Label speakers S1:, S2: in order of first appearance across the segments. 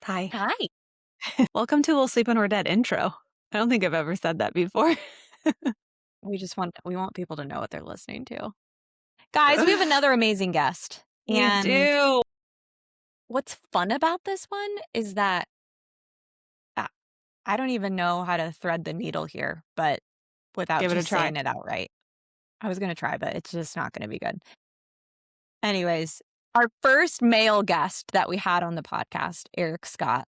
S1: Hi.
S2: Hi.
S1: Welcome to We'll Sleep When We're Dead intro. I don't think I've ever said that before.
S2: We want people to know what they're listening to. Guys, we have another amazing guest.
S1: We
S2: And
S1: do.
S2: what's fun about this one is that uh, I don't even know how to thread the needle here, but without
S1: Give it a
S2: just
S1: try.
S2: saying it outright. I was going to try, but it's just not going to be good. Anyways, our first male guest that we had on the podcast, Eric Scott,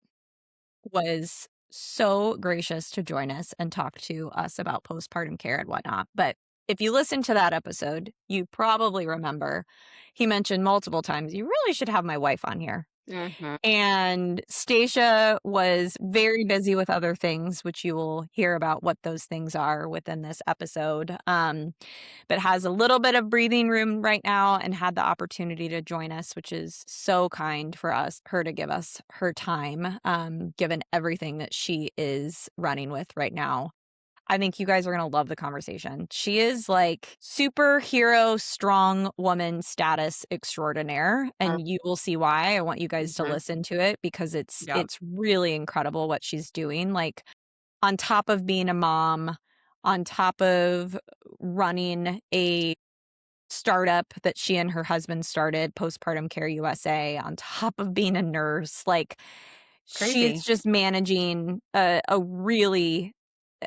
S2: was so gracious to join us and talk to us about postpartum care and whatnot. But if you listen to that episode, you probably remember he mentioned multiple times, you really should have my wife on here.
S1: Mhm.
S2: And Stacia was very busy with other things, which you will hear about what those things are within this episode. But has a little bit of breathing room right now and had the opportunity to join us, which is so kind for her to give us her time, given everything that she is running with right now. I think you guys are going to love the conversation. She is like superhero, strong woman status extraordinaire, and you will see why. I want you guys to listen to it because
S1: Yep.
S2: it's really incredible what she's doing. Like on top of being a mom, on top of running a startup that she and her husband started, Postpartum Care USA, on top of being a nurse, like
S1: Crazy.
S2: she's just managing a really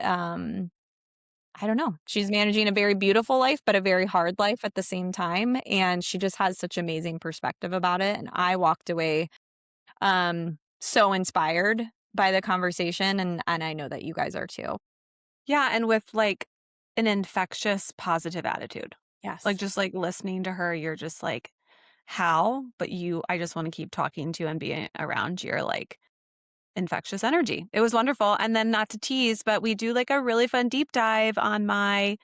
S2: I don't know. She's managing a very beautiful life, but a very hard life at the same time. And she just has such amazing perspective about it. And I walked away so inspired by the conversation. And I know that you guys are too.
S1: Yeah, and with like an infectious positive attitude.
S2: Yes.
S1: Like just like listening to her, you're just like, how? But I just want to keep talking to you and being around your like infectious energy. It was wonderful. And then not to tease, but we do like a really fun deep dive on my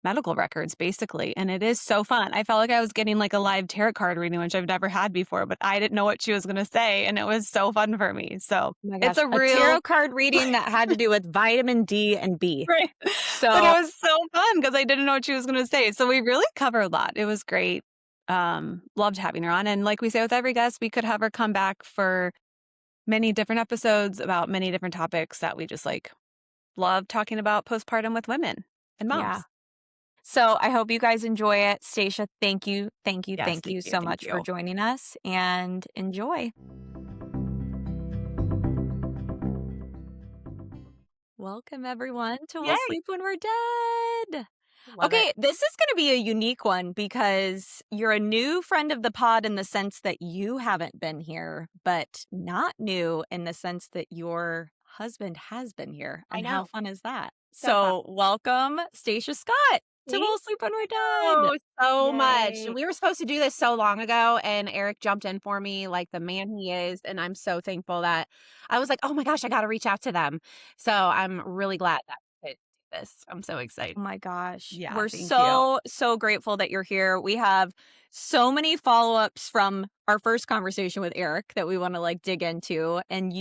S1: medical records, basically. And it is so fun. I felt like I was getting like a live tarot card reading, which I've never had before, but I didn't know what she was going to say. And it was so fun for me. So
S2: Oh my
S1: it's
S2: gosh.
S1: a
S2: A
S1: real,
S2: tarot card reading that had to do with vitamin D and B.
S1: right. But it
S2: So
S1: was so fun because I didn't know what she was going to say. So we really covered a lot. It was great. Loved having her on. And like we say with every guest, we could have her come back for many different episodes about many different topics that we just like love talking about postpartum with women and
S2: yeah.
S1: moms.
S2: So I hope you guys enjoy it. Stacia, thank you. Thank you.
S1: Yes,
S2: Thank
S1: thank
S2: you
S1: you.
S2: so
S1: Thank
S2: much for
S1: you.
S2: joining us and enjoy. Welcome, everyone, to We'll
S1: Yay.
S2: Sleep When We're Dead.
S1: Love it.
S2: Okay, this is going to be a unique one because you're a new friend of the pod in the sense that you haven't been here, but not new in the sense that your husband has been here.
S3: I
S2: And how
S3: know.
S2: fun is that?
S3: So fun.
S2: So welcome, Stacia Scott, to
S3: Thank
S2: We'll Sleep When We're
S3: you
S2: Dead.
S3: so much.
S2: Yay.
S3: We were supposed to do this so long ago, and Eric jumped in for me like the man he is. And I'm so thankful that I was like, oh my gosh, I got to reach out to them. So I'm really glad that we could do this. I'm so excited.
S2: Oh my gosh.
S1: Yeah,
S2: We're
S1: thank you.
S2: so grateful that you're here. We have so many follow-ups from our first conversation with Eric that we want to like dig into. And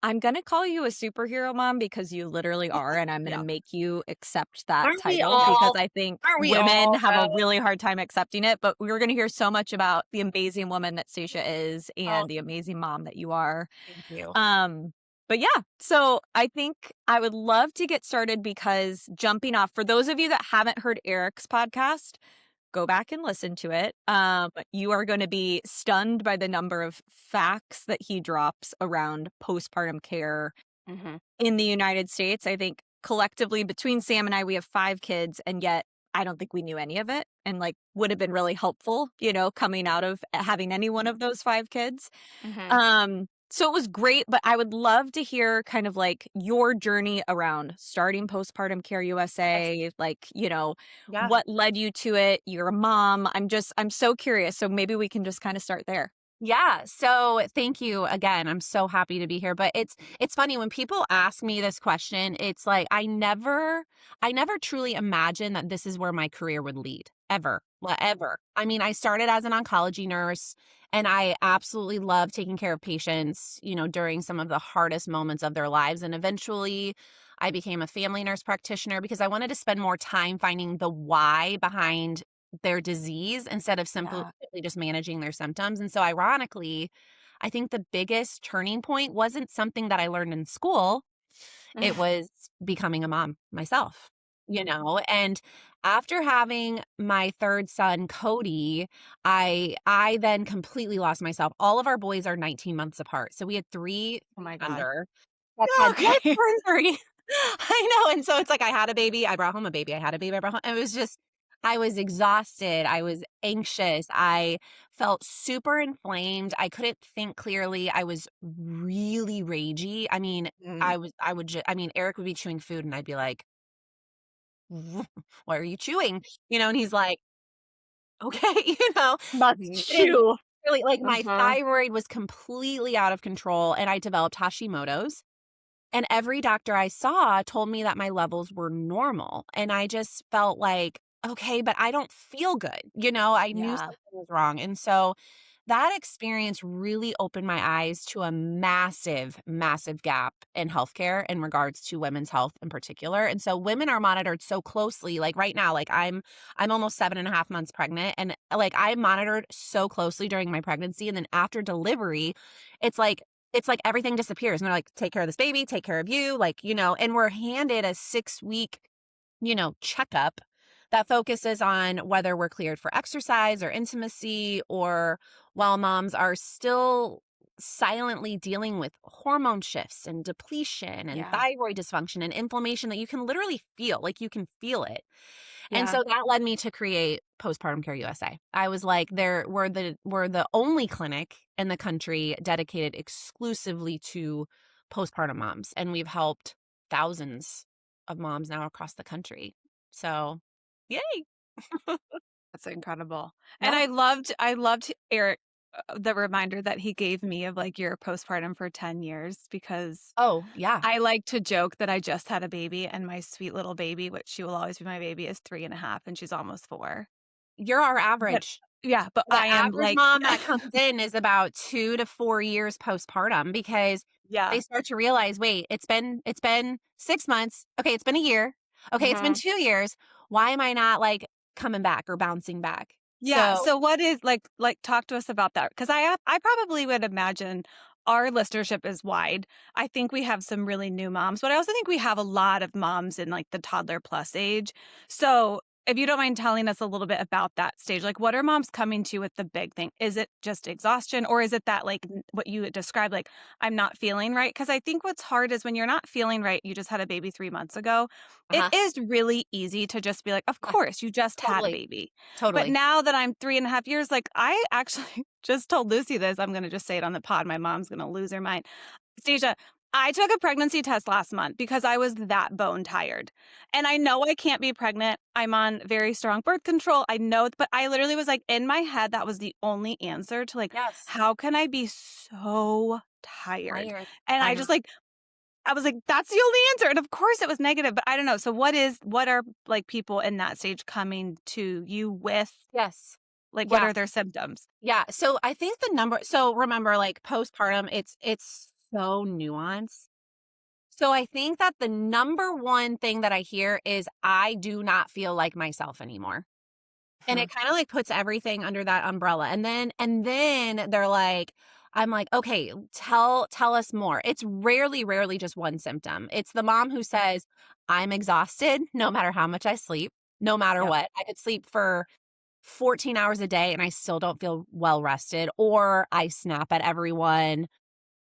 S2: I'm going to call you a superhero mom because you literally are. And I'm going to
S1: Yeah.
S2: make you accept that
S3: Aren't we
S2: title
S3: all?
S2: because I think
S3: Aren't we
S2: women
S3: all,
S2: have a
S3: though?
S2: really hard time accepting it. But we're going to hear so much about the amazing woman that Stacia is and
S3: Oh,
S2: the amazing mom that you are.
S3: thank you.
S2: But yeah, so I think I would love to get started because jumping off, for those of you that haven't heard Eric's podcast, go back and listen to it. You are going to be stunned by the number of facts that he drops around postpartum care
S3: Mhm.
S2: in the United States. I think collectively between Sam and I, we have 5 kids, and yet I don't think we knew any of it and like would have been really helpful, coming out of having any one of those 5 kids.
S3: Mhm.
S2: So it was great, but I would love to hear kind of like your journey around starting Postpartum Care USA, like,
S3: Yeah.
S2: what led you to it? You're a mom. I'm so curious. So maybe we can just kind of start there.
S3: Yeah. So thank you again. I'm so happy to be here. But it's funny when people ask me this question, it's like I never truly imagined that this is where my career would lead. Ever. Ever. I mean, I started as an oncology nurse and I absolutely love taking care of patients, during some of the hardest moments of their lives. And eventually I became a family nurse practitioner because I wanted to spend more time finding the why behind their disease instead of simply just managing their symptoms. And so ironically, I think the biggest turning point wasn't something that I learned in school. It was becoming a mom myself, and after having my third son, Cody, I then completely lost myself. All of our boys are 19 months apart. So we had 3
S2: Oh my God.
S3: under that had just
S2: Okay.
S3: turned 3. I know, and so it's like I had a baby, I brought home a baby, I had a baby, I brought home, it was just I was exhausted, I was anxious, I felt super inflamed, I couldn't think clearly, I was really ragey. I mean,
S2: Mm.
S3: I would just I mean, Eric would be chewing food and I'd be like, "What are you chewing?" And he's like, "Okay,"
S2: Must
S3: and
S2: chew.
S3: really, like, my
S2: Uh-huh.
S3: thyroid was completely out of control and I developed Hashimoto's. And every doctor I saw told me that my levels were normal. And I just felt like, okay, but I don't feel good. I knew
S2: Yeah.
S3: something was wrong. And so that experience really opened my eyes to a massive, massive gap in healthcare in regards to women's health in particular. And so women are monitored so closely. Like right now, like I'm almost 7.5 months pregnant. And like I'm monitored so closely during my pregnancy. And then after delivery, it's like it's like everything disappears. And they're like, take care of this baby, take care of you, and we're handed a 6-week, checkup that focuses on whether we're cleared for exercise or intimacy, or while moms are still silently dealing with hormone shifts and depletion and
S2: Yeah.
S3: thyroid dysfunction and inflammation that you can literally feel, like you can feel it. And
S2: Yeah.
S3: so that led me to create Postpartum Care USA. I was like, we're the only clinic in the country dedicated exclusively to postpartum moms. And we've helped thousands of moms now across the country. So yay.
S2: That's incredible. And
S3: Yeah.
S2: I loved Eric, the reminder that he gave me of like you're postpartum for 10 years because
S3: Oh, yeah.
S2: I like to joke that I just had a baby and my sweet little baby, which she will always be my baby, is 3.5 and she's almost 4.
S3: You're our
S2: But
S3: average.
S2: yeah, but
S3: The
S2: I am
S3: average
S2: like
S3: mom that comes in is about 2 to 4 years postpartum because they
S2: yeah.
S3: start to realize, "Wait, it's been 6 months. Okay, it's been a year. Okay, it's been
S2: Mhm.
S3: 2 years. Why am I not, like, coming back or bouncing back?"
S2: Yeah,
S3: So
S2: so what is like talk to us about that because I probably would imagine our listenership is wide. I think we have some really new moms, but I also think we have a lot of moms in like the toddler plus age. So if you don't mind telling us a little bit about that stage, like what are moms coming to with the big thing? Is it just exhaustion or is it that like what you described, like I'm not feeling right? Because I think what's hard is when you're not feeling right, you just had a baby 3 months ago. It
S3: Uh-huh.
S2: is really easy to just be like, of
S3: Yeah,
S2: course, you just had a
S3: totally,
S2: baby. But
S3: totally.
S2: now that I'm 3.5 years, like, I actually just told Lucy this, I'm gonna just say it on the pod, my mom's gonna lose her mind. Stacia, I took a pregnancy test last month because I was that bone tired. And I know I can't be pregnant. I'm on very strong birth control. I know, but I literally was like, in my head, that was the only answer to like,
S3: Yes.
S2: how can I be so tired?
S3: Tired.
S2: And
S3: I
S2: I
S3: know.
S2: just like, I was like, that's the only answer. And of course it was negative, but I don't know. So what are like people in that stage coming to you with?
S3: Yes.
S2: Like, what
S3: Yeah.
S2: are their symptoms?
S3: Yeah. So I think so remember, like, postpartum, it's so nuanced. So I think that the number one thing that I hear is, "I do not feel like myself anymore." And
S2: Hmm.
S3: it kinda, like, puts everything under that umbrella, and then they're like I'm like, "Okay, tell us more." It's rarely just one symptom. It's the mom who says, "I'm exhausted no matter how much I sleep, no matter
S2: Yep.
S3: what. I could sleep for 14 hours a day and I still don't feel well rested," or, "I snap at everyone.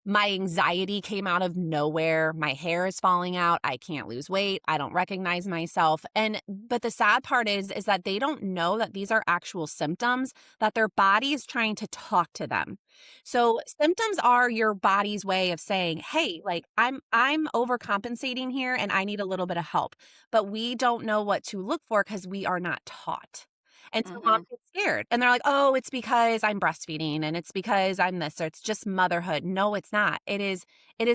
S3: My anxiety came out of nowhere. My hair is falling out. I can't lose weight. I don't recognize myself." But the sad part is that they don't know that these are actual symptoms that their body is trying to talk to them. So symptoms are your body's way of saying, "Hey, like I'm overcompensating here and I need a little bit of help." But we don't know what to look for because we are not taught. And so moms
S2: Mhm.
S3: get scared and they're like, "Oh, it's because I'm breastfeeding and it's because I'm this or it's just motherhood." No, it's not. It is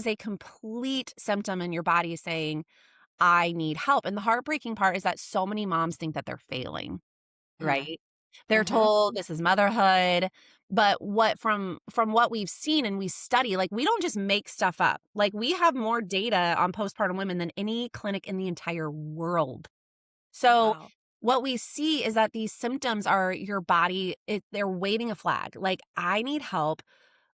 S3: a complete symptom in your body saying, "I need help." And the heartbreaking part is that so many moms think that they're failing,
S2: Mm.
S3: right? They're
S2: Mhm.
S3: told this is motherhood, but what from what we've seen and we study, like we don't just make stuff up. Like we have more data on postpartum women than any clinic in the entire world. So
S2: Wow.
S3: what we see is that these symptoms are your body, they're waving a flag. Like, I need help.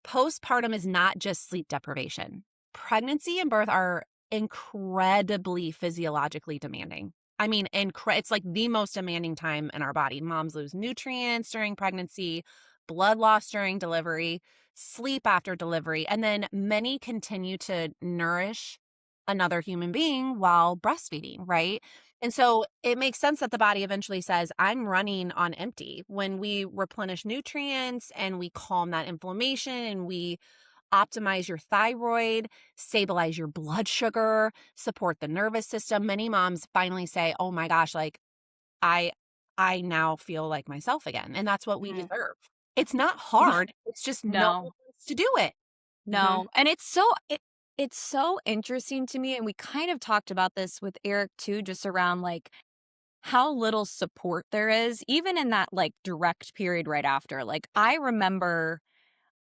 S3: postpartum is not just sleep deprivation. Pregnancy and birth are incredibly physiologically demanding. I mean, it's like the most demanding time in our body. Moms lose nutrients during pregnancy, blood loss during delivery, sleep after delivery, and then many continue to nourish another human being while breastfeeding, right? And so it makes sense that the body eventually says, I'm running on empty. When we replenish nutrients and we calm that inflammation and we optimize your thyroid, stabilize your blood sugar, support the nervous system. Many moms finally say, "Oh my gosh, like I I now feel like myself again." And that's what we
S2: Mhm.
S3: deserve. It's not hard. It's just no one
S2: No,
S3: wants to do it.
S2: no. And it's so interesting to me. And we kind of talked about this with Eric too, just around like how little support there is, even in that like direct period right after. Like I remember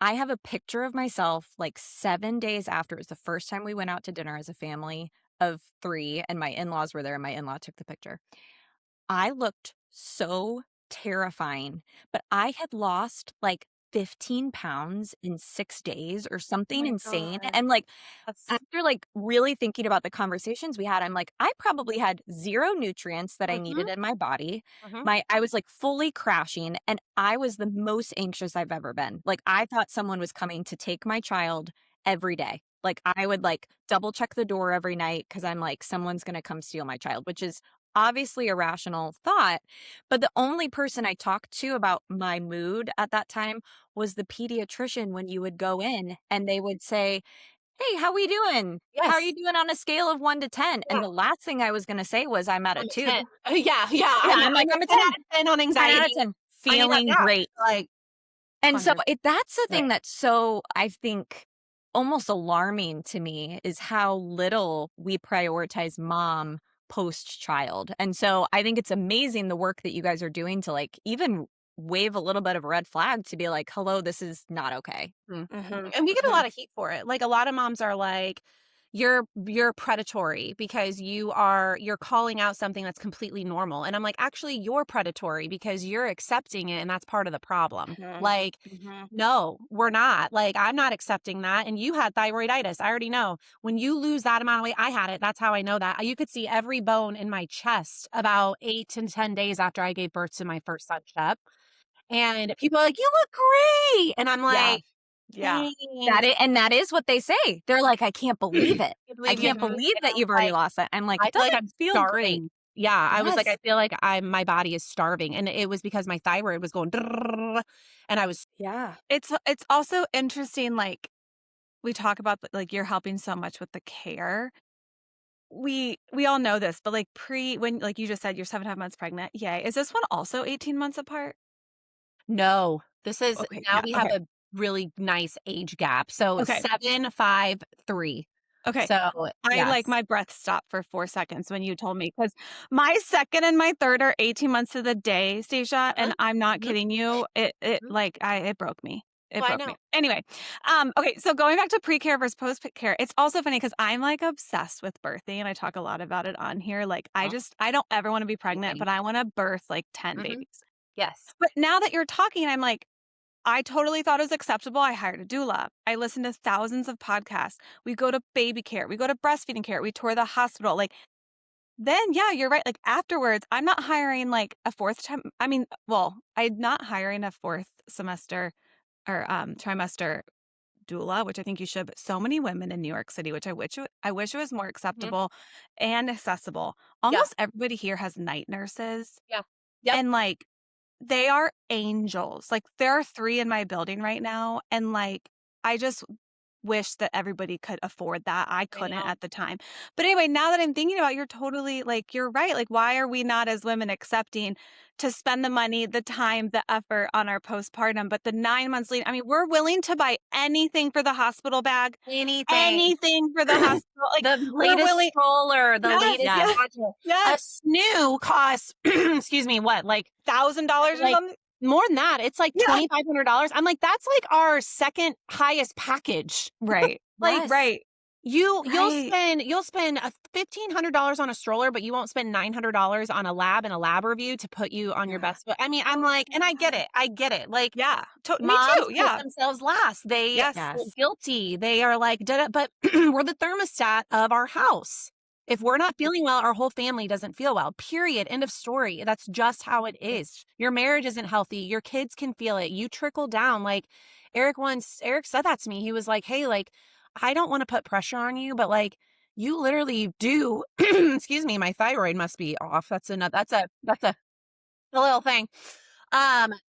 S2: I have a picture of myself like 7 days after. It was the first time we went out to dinner as a family of 3, and my in-laws were there, and my in-law took the picture. I looked so terrifying, but I had lost like 15 pounds in 6 days or
S3: Oh
S2: something
S3: my
S2: insane,
S3: God.
S2: and, like,
S3: That's
S2: after, like, really thinking about the conversations we had, I'm like, I probably had 0 nutrients that I
S3: Mhm,
S2: needed in my body.
S3: mhm.
S2: I was, like, fully crashing, and I was the most anxious I've ever been. Like, I thought someone was coming to take my child every day. Like, I would, like, double check the door every night because 'cause I'm like, "Someone's gonna come steal my child," which is obviously a rational thought, but the only person I talked to about my mood at that time was the pediatrician when you would go in and they would say, "Hey, how we doing? How are
S3: Yes.
S2: you doing on a scale of 1 to 10?"
S3: Yeah.
S2: And the last thing I was gonna say was, "I'm at a
S3: I'm a
S2: 2."
S3: 10. Yeah, yeah.
S2: Yeah,
S3: I'm
S2: I'm like,
S3: a
S2: "I'm a
S3: 10
S2: 10.
S3: out of 10 on
S2: 10 out
S3: anxiety.
S2: of 10."
S3: I need that
S2: Feeling
S3: down
S2: great.
S3: to like
S2: And so
S3: 100.
S2: that's the
S3: Right.
S2: thing that's so, I think, almost alarming to me is how little we prioritize mom post-child. And so I think it's amazing the work that you guys are doing to, like, even wave a little bit of a red flag to be like, "Hello, this is not okay."
S3: Mm,
S1: Mhm,
S3: and we get a
S1: mhm.
S3: lot of heat for it. Like, a lot of moms are like, you're predatory because you're calling out something that's completely normal." And I'm like, "Actually, you're predatory because you're accepting it, and that's part of the problem."
S1: Mhm,
S3: Like,
S1: mhm.
S3: no, we're not. Like, I'm not accepting that, and you had thyroiditis. I already know. When you lose that amount of weight, I had it. That's how I know that. You could see every bone in my chest about 8 to 10 days after I gave birth to my first son, Shep. And people are like, "You look great." And I'm
S2: Yeah.
S3: like,
S2: Yeah.
S3: "Thanks."
S2: That is what they say. They're like, "I can't believe it.
S3: Can't
S2: I
S3: believe you
S2: can't
S3: have
S2: believe
S3: it."
S2: that
S3: And
S2: you've
S3: I'm
S2: already
S3: like,
S2: lost it." I'm like,
S3: I
S2: "It
S3: feel like
S2: doesn't
S3: I'm
S2: feel great."
S3: starving. Yeah, I was like,
S2: Yes.
S3: I feel like my body is starving, and it was because my thyroid was going "Drrrr," and I was
S2: Yeah.
S1: It's also interesting, like, we talk about, like, you're helping so much with the care. We all know this, but, like, when like you just said, you're 7 1/2 months pregnant. Yay. Is this one also 18 months apart?
S3: no, this is
S1: Okay,
S3: now
S1: yeah,
S3: we have
S1: okay,
S3: a really nice age gap. So
S1: okay,
S3: 7, 5, 3.
S1: okay.
S3: So,
S1: Like,
S3: yes.
S1: my breath stopped for 4 seconds when you told me because my 2nd and my 3rd are 18 months to the day, Stacia,
S3: Mhm,
S1: and I'm not
S3: mhm,
S1: kidding you.
S3: mhm.
S1: Like, it broke me.
S3: Oh,
S1: It
S3: I
S1: broke me.
S3: know.
S1: Anyway, okay, so going back to pre-care versus post-care, it's also funny because 'cause I'm, like, obsessed with birthing, and I talk a lot about it on here. Like,
S3: Oh,
S1: I don't ever wanna be pregnant,
S3: amazing.
S1: but I wanna birth, like, 10
S3: Mhm.
S1: babies.
S3: Yes.
S1: But now that you're talking, I'm like, I totally thought it was acceptable. I hired a doula. I listened to thousands of podcasts. We go to baby care. We go to breastfeeding care. We tour the hospital. Like, then, yeah, you're right. Like, afterwards, I'm not hiring like a fourth time. I mean, well, I'm not hiring a fourth semester or trimester doula, which I think you should. But so many women in New York City, which I wish it was more
S3: Mhm.
S1: acceptable and accessible.
S3: Yeah,
S1: Almost everybody here has night nurses,
S3: yeah. Yep.
S1: and like they are angels. Like, there are 3 in my building right now, and, like, I just wish that everybody could afford that. I
S3: I
S1: couldn't
S3: know.
S1: at the time. But anyway, now that I'm thinking about it, you're right. Like, why are we not as women accepting to spend the money, the time, the effort on our postpartum, but the 9 months lead I mean, we're willing to buy anything for the hospital bag,
S3: Anything.
S1: anything for the hospital. Like,
S3: The
S1: we're
S3: latest
S1: willing
S3: stroller, the
S1: Yes,
S3: latest
S2: Yes.
S1: yes,
S3: gadget. A
S1: yes.
S3: snoo costs, excuse me, what,
S1: $1,000 or
S3: like
S1: something?
S3: more than that. It's like
S1: Yeah.
S3: $2,500. I'm like, that's like our second highest package.
S1: Right,
S3: Like,
S2: Yes.
S1: right.
S3: You'll
S1: Right.
S3: spend $1,500 on a stroller, but you won't spend $900 on a lab and a lab review to put you on your
S1: Yeah.
S3: best foot. I mean, I'm like, and I get it. I get it. Like,
S1: Yeah. Me
S3: moms
S1: too.
S3: put
S1: Yeah.
S3: themselves last. They
S1: Yes.
S3: feel
S2: Yes.
S3: guilty. They are like, "Da-da," but we're the thermostat of our house. If we're not feeling well, our whole family doesn't feel well. Period. End of story. That's just how it is.
S1: It's
S3: Your marriage isn't healthy. Your kids can feel it. You trickle down. Like Eric said that to me. He was like, "Hey, like, I don't want to put pressure on you, but like, you literally do." Excuse me, my thyroid must be off. That's a little thing.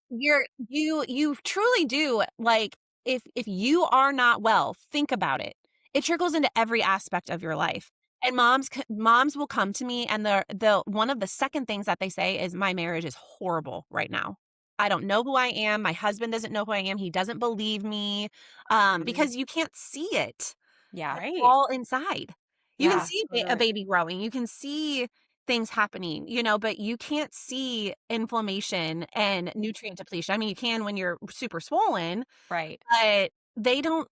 S3: You truly do, like, if you are not well, think about it. It trickles into every aspect of your life. And moms will come to me and the one of the second things that they say is my marriage is horrible right now. I don't know who I am. My husband doesn't know who I am. He doesn't believe me.
S1: mm,
S3: Because you can't see it.
S2: Yeah.
S3: It's
S1: right.
S3: all inside. You can
S2: Yeah.
S3: see a
S1: Totally.
S3: baby growing. You can see things happening, but you can't see inflammation and nutrient depletion. I mean, you can when you're super swollen,
S2: Right.
S3: but they don't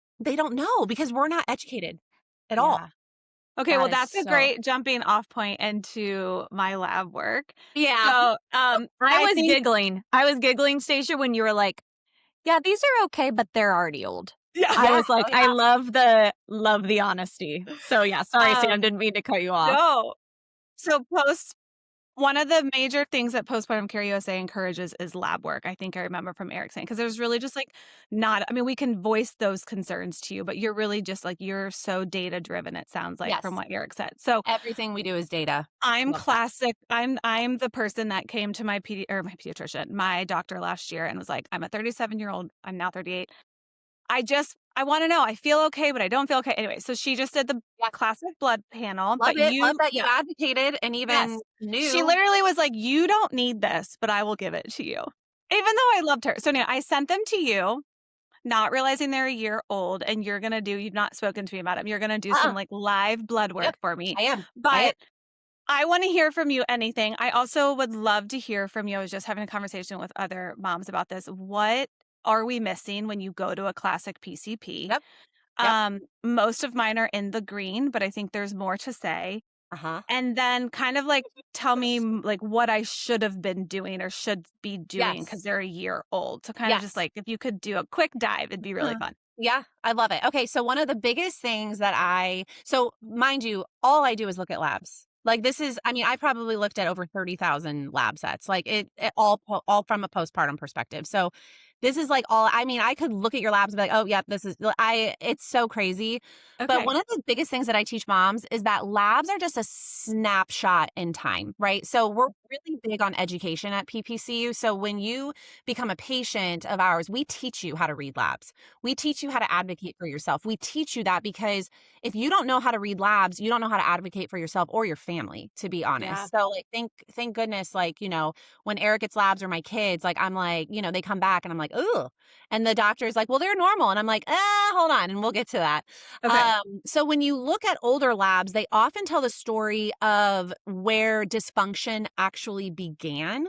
S3: know because we're not educated at all.
S2: Yeah.
S1: Okay,
S2: That
S1: well,
S2: is
S1: that's a
S2: so
S1: great jumping off point into my lab work.
S3: Yeah.
S1: So,
S2: I
S1: I
S2: was
S1: think
S2: giggling. I was giggling, Stacia, when you were like, "Yeah, these are okay, but they're already old."
S1: yeah.
S2: I
S3: Yeah.
S2: was like,
S3: Oh,
S2: I
S3: yeah.
S2: love the honesty. So yeah, sorry, Sam,
S1: Um,
S2: didn't mean to cut you off.
S1: no. So one of the major things that Postpartum Care USA encourages is lab work. I think I remember from Eric saying, because there's really just like not, I mean, we can voice those concerns to you, but you're really just like, you're so data driven, it sounds like from
S3: Yes.
S1: what Eric said. So
S3: Everything we do is data.
S1: I'm
S3: Love that.
S1: classic. I'm the person that came to my pediatrician, my doctor last year and was like, I'm a 37-year-old. I'm now 38. I want to know. I feel okay, but I don't feel okay. Anyway, so she just did the
S3: Yeah.
S1: classic blood panel,
S3: Love
S1: but
S3: it. Love that you
S1: yeah,
S3: advocated and even
S1: yes. She
S3: knew.
S1: literally was like, "You don't need this, but I will give it to you." Even though I loved her. So anyway, I sent them to you, not realizing they're a year old, and you've not spoken to me about them. You're gonna do some
S3: Uh-uh.
S1: like live blood
S3: Yep.
S1: work for me.
S3: I am. I am.
S1: But I want to hear from you anything. I also would love to hear from you. I was just having a conversation with other moms about this. What are we missing when you go to a classic PCP?
S3: Yep. Yep.
S1: Most of mine are in the green, but I think there's more to say.
S3: Uh-huh.
S1: And then kind of like tell me like what I should have been doing or should be doing because
S3: Yes.
S1: they're a year old. So kind of just
S3: Yes.
S1: like if you could do a quick dive, it'd be really
S3: Uh,
S1: fun.
S3: Yeah, I love it. Okay, so one of the biggest things so mind you, all I do is look at labs. Like I mean, I probably looked at over 30,000 lab sets. Like all from a postpartum perspective. So this is like all, I mean, I could look at your labs and be like, oh, yeah, it's so crazy. But
S1: Okay.
S3: one of the biggest things that I teach moms is that labs are just a snapshot in time, right? So we're really big on education at PPCU. So when you become a patient of ours, we teach you how to read labs. We teach you how to advocate for yourself. We teach you that because if you don't know how to read labs, you don't know how to advocate for yourself or your family, to be
S1: Yeah.
S3: honest. So like thank goodness, like, when Eric gets labs or my kids, like I'm like, they come back and I'm like, ooh. And the doctor's like, well, they're normal. And I'm like, hold on, and we'll get to that.
S1: Okay.
S3: So when you look at older labs, they often tell the story of where dysfunction actually began.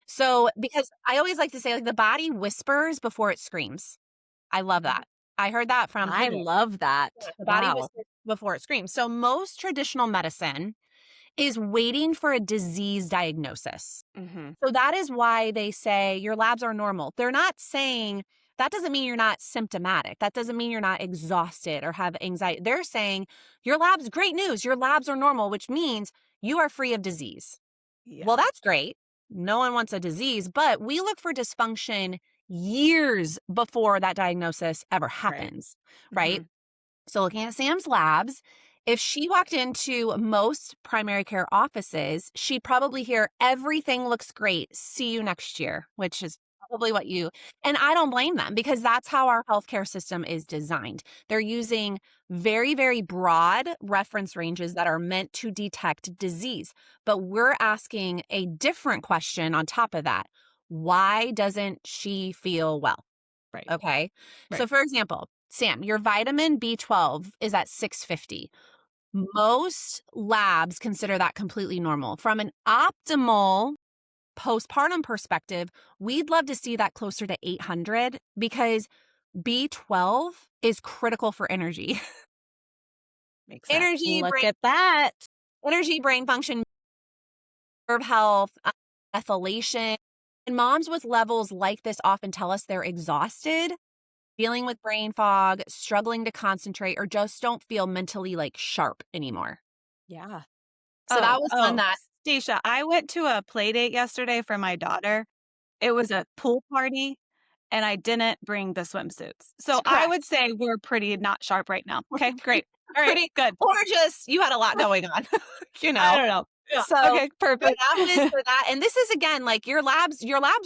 S3: So because I always like to say, like, the body whispers before it screams. I love that. I heard that from
S2: I
S3: Cody.
S2: love that.
S3: Yeah, the body
S2: Wow.
S3: whispers before it screams. So most traditional medicine is waiting for a disease diagnosis.
S1: Hmm.
S3: So that is why they say your labs are normal. They're not saying that doesn't mean you're not symptomatic. That doesn't mean you're not exhausted or have anxiety. They're saying your labs, great news, your labs are normal, which means you are free of disease. Well,
S1: Yeah.
S3: that's great. No one wants a disease, but we look for dysfunction years before that diagnosis ever
S1: Right.
S3: happens,
S1: Hmm.
S3: right? So looking at Sam's labs, if she walked into most primary care offices, she'd probably hear everything looks great. See you next year, which is probably and I don't blame them because that's how our healthcare system is designed. They're using very, very broad reference ranges that are meant to detect disease. But we're asking a different question on top of that. Why doesn't she feel well?
S1: Right.
S3: Okay.
S1: Right.
S3: So for example, Sam, your vitamin B12 is at 650. Most labs consider that completely normal. From an optimal postpartum perspective, we'd love to see that closer to 800 because B12 is critical for energy.
S2: Makes sense.
S3: Energy,
S2: Look
S3: brain,
S2: at that.
S3: brain function, nerve health, methylation. And moms with levels like this often tell us they're exhausted, dealing with brain fog, struggling to concentrate, or just don't feel mentally like sharp anymore.
S2: Yeah.
S3: So that was one
S1: Oh,
S3: that
S1: Stacia, I went to a play date yesterday for my daughter. It was a pool party, and I didn't bring the swimsuits. So I
S3: correct.
S1: would say we're pretty not sharp right now. Okay, great. All right,
S3: Pretty,
S1: good.
S3: or just you had a lot going on, you
S1: I
S3: know.
S1: don't know. Yeah.
S3: So,
S1: Okay, perfect.
S3: that was for that. And this is again like your labs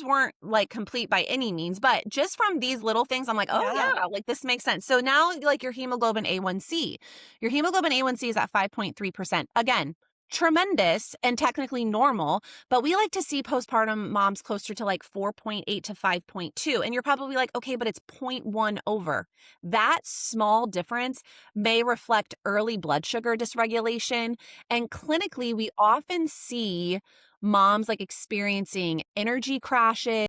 S3: weren't like complete by any means, but just from these little things, I'm like, oh
S1: Yeah.
S3: yeah, like this makes sense. So now like your hemoglobin A1C. Your hemoglobin A1C is at 5.3%. Again, tremendous and technically normal, but we like to see postpartum moms closer to like 4.8 to 5.2. And you're probably like, okay, but it's 0.1 over. That small difference may reflect early blood sugar dysregulation. And clinically, we often see moms like experiencing energy crashes,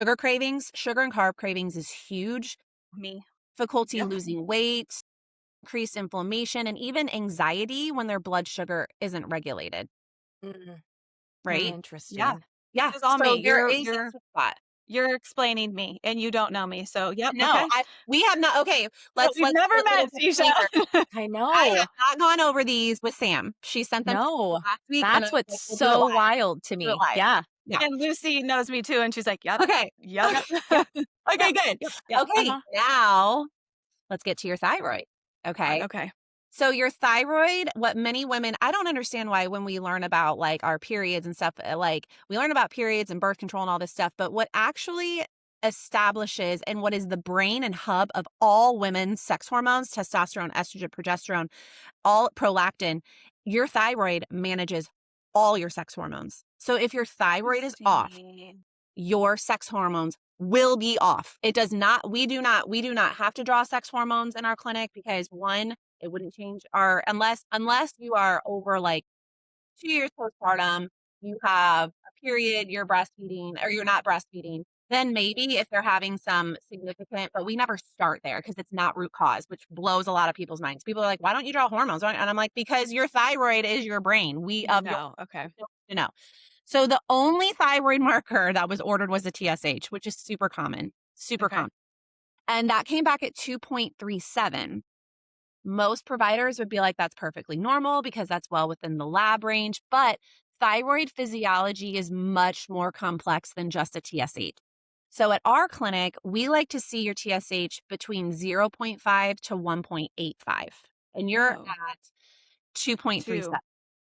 S3: sugar cravings. Sugar and carb cravings is huge.
S1: Me.
S3: Difficulty
S1: Yep.
S3: losing weight, increased inflammation, and even anxiety when their blood sugar isn't regulated,
S2: Mm,
S3: right?
S1: Yeah.
S2: interesting.
S3: Yeah.
S1: This is all
S3: So
S1: me.
S3: there is a sweet spot.
S1: You're explaining me, and you don't know me. So, yep,
S3: No,
S1: okay.
S3: we have not. Okay,
S1: No,
S3: let's
S1: we've
S3: do
S1: never
S3: a little
S1: met, Stacia.
S3: disclaimer.
S2: I
S3: I
S2: know.
S3: have not gone over these with Sam. She sent them to me
S2: No.
S3: last week, and I
S2: That's
S3: was
S2: what's
S3: like, we'll do it
S2: so
S3: live.
S2: wild to
S3: Do it
S2: me.
S3: live.
S2: Yeah.
S3: Yeah.
S1: And Lucy knows me too, and she's like, "Yep,
S3: Okay.
S1: yep,
S3: Okay.
S1: yep,
S3: Okay,
S1: yep,
S3: good.
S1: yep, yep,
S3: Okay, now let's get to your thyroid.
S1: God,
S3: Okay.
S1: okay.
S3: So your thyroid, what many women, I don't understand why when we learn about like our periods and stuff, like we learn about periods and birth control and all this stuff, but what actually establishes and what is the brain and hub of all women's sex hormones, testosterone, estrogen, progesterone, all prolactin, your thyroid manages all your sex hormones. So if your thyroid is off,
S1: Interesting.
S3: your sex hormones will be off. It does not, we do not have to draw sex hormones in our clinic because one, it wouldn't change our, unless you are over like 2 years postpartum, you have a period, you're breastfeeding or you're not breastfeeding, then maybe if they're having some significant, but we never start there because it's not root cause, which blows a lot of people's minds. People are like, why don't you draw hormones? And I'm like, because your thyroid is your brain. We of your
S1: No, okay.
S3: you know. So the only thyroid marker that was ordered was a TSH, which is super common, super
S1: Okay.
S3: common. And that came back at 2.37. Most providers would be like, that's perfectly normal because that's well within the lab range. But thyroid physiology is much more complex than just a TSH. So at our clinic, we like to see your TSH between 0.5 to 1.85. And you're
S1: Oh,
S3: at 2.37.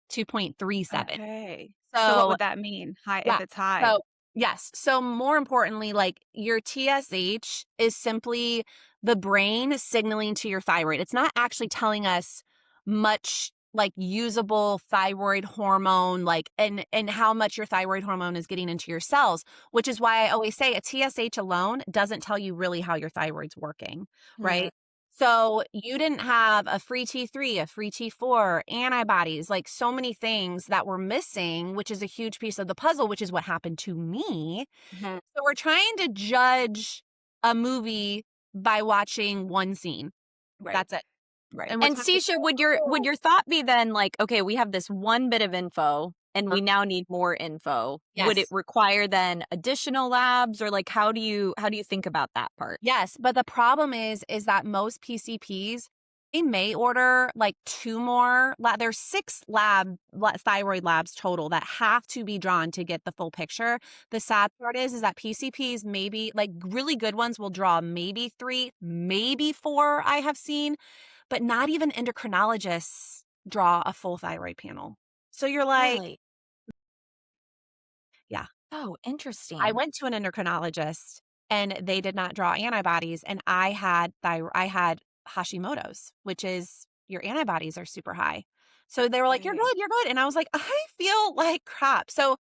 S3: 2.37.
S1: okay. So what
S3: So
S1: would that mean? High
S3: yeah.
S1: if it's high?
S3: So, yes. So more importantly, like your TSH is simply the brain signaling to your thyroid. It's not actually telling us much like usable thyroid hormone, like and how much your thyroid hormone is getting into your cells, which is why I always say a TSH alone doesn't tell you really how your thyroid's working,
S2: Mm,
S3: right? So you didn't have a free T3, a free T4, antibodies, like so many things that were missing, which is a huge piece of the puzzle, which is what happened to me.
S2: mhm.
S3: So we're trying to judge a movie by watching one scene.
S1: Right,
S3: That's it.
S1: right.
S3: And we're
S2: And
S3: trying to
S2: Stacia,
S3: say,
S2: would
S3: oh,
S2: your thought be then like, okay, we have this one bit of info and
S3: uh,
S2: we now need more info. Would it
S3: yes.
S2: require then additional labs or like how do you think about that part?
S3: Yes, but the problem is that most PCPs, they may order like two more. There's six thyroid labs total that have to be drawn to get the full picture. The sad part is that PCPs maybe like really good ones will draw maybe three, maybe four. I have seen, but not even endocrinologists draw a full thyroid panel. So you're like,
S2: Really?
S3: yeah.
S2: Oh,
S3: I
S2: interesting.
S3: went to an endocrinologist and they did not draw antibodies and I had Hashimoto's, which is your antibodies are super high. So they were like,
S1: Right.
S3: you're good. And I was like, I feel like crap. So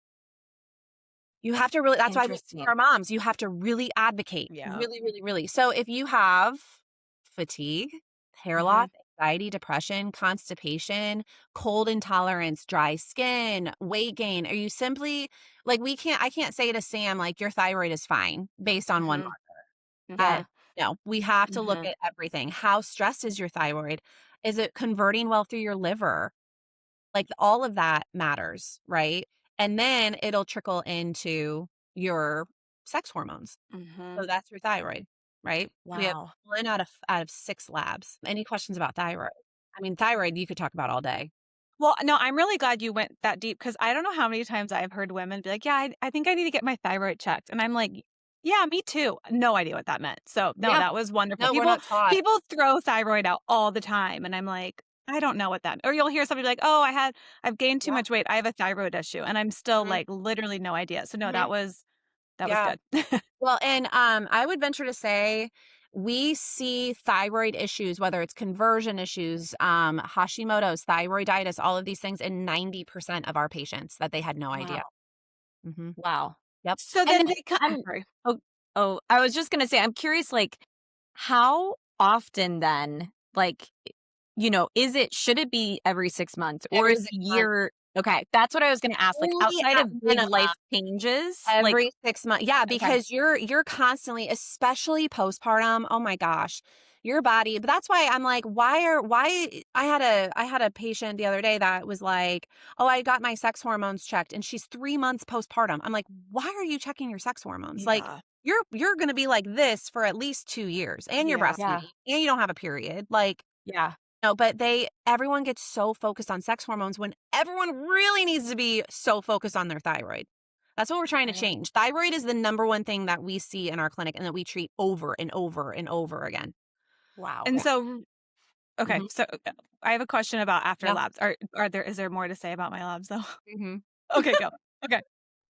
S3: you have to really, that's why we
S2: Interesting.
S3: our moms, you have to really advocate.
S1: Yeah.
S3: Really, really, really. So if you have fatigue, hair loss,
S1: Mhm.
S3: anxiety, depression, constipation, cold intolerance, dry skin, weight gain, are you simply like I can't say to Sam, like, your thyroid is fine based on one
S1: Mhm.
S3: marker.
S1: Yeah.
S3: No, we have to look
S2: Mhm.
S3: at everything. How stressed is your thyroid? Is it converting well through your liver? Like all of that matters, right? And then it'll trickle into your sex hormones. So
S1: Mhm.
S3: that's your thyroid, right? We have
S2: Wow.
S3: 1 out of 6 labs. Any questions about thyroid? I mean, thyroid you could talk about all day.
S1: Well, no, I'm really glad you went that deep because I don't know how many times I've heard women be like, "Yeah, I think I need to get my thyroid checked." And I'm like, "Yeah, me too." No idea what that meant. So, no,
S3: Yeah.
S1: that was wonderful.
S3: No, we're
S1: People
S3: not taught.
S1: people throw thyroid out all the time, and I'm like, "I don't know what that." Or you'll hear somebody like, "Oh, I've gained too
S3: Yeah.
S1: much weight. I have a thyroid issue." And I'm still
S3: Mhm.
S1: like literally no idea. So, no,
S3: Mhm.
S1: that was
S3: Yeah.
S1: good.
S3: Well, and I would venture to say we see thyroid issues, whether it's conversion issues, Hashimoto's, thyroiditis, all of these things in 90% of our patients that they had no idea.
S2: Wow.
S3: Hmm.
S2: Wow.
S3: Yep.
S1: So
S3: And
S1: then
S3: then
S1: they
S2: I'm
S1: sorry.
S2: oh oh, I was just gonna say, I'm curious, like, how often then, like, is it should it be every 6 months or
S3: every
S2: is
S3: 6 months,
S2: year okay, that's what I was gonna ask, like,
S3: only
S2: outside
S3: at
S2: of big
S3: minimum.
S2: life changes, like
S3: Every 6 months. Yeah,
S2: okay.
S3: because you're constantly, especially postpartum, oh my gosh, your body, but that's why I'm like, why I had a patient the other day that was like, "Oh, I got my sex hormones checked," and she's 3 months postpartum. I'm like, "Why are you checking your sex hormones?" Like,
S1: Yeah.
S3: you're gonna be like this for at least 2 years, and you're
S1: Yeah.
S2: Yeah,
S3: breastfeeding, and you don't have a period, like,
S2: yeah.
S3: no, but everyone gets so focused on sex hormones when everyone really needs to be so focused on their thyroid. That's what we're trying to
S1: Okay.
S3: change. Thyroid is the number one thing that we see in our clinic and that we treat over and over and over again.
S2: Wow.
S1: And
S3: Yeah.
S1: so okay,
S3: Mhm.
S1: so I have a question about after
S3: Yeah.
S1: labs. Is there more to say about my labs though?
S3: Mhm.
S1: Okay, go. Okay,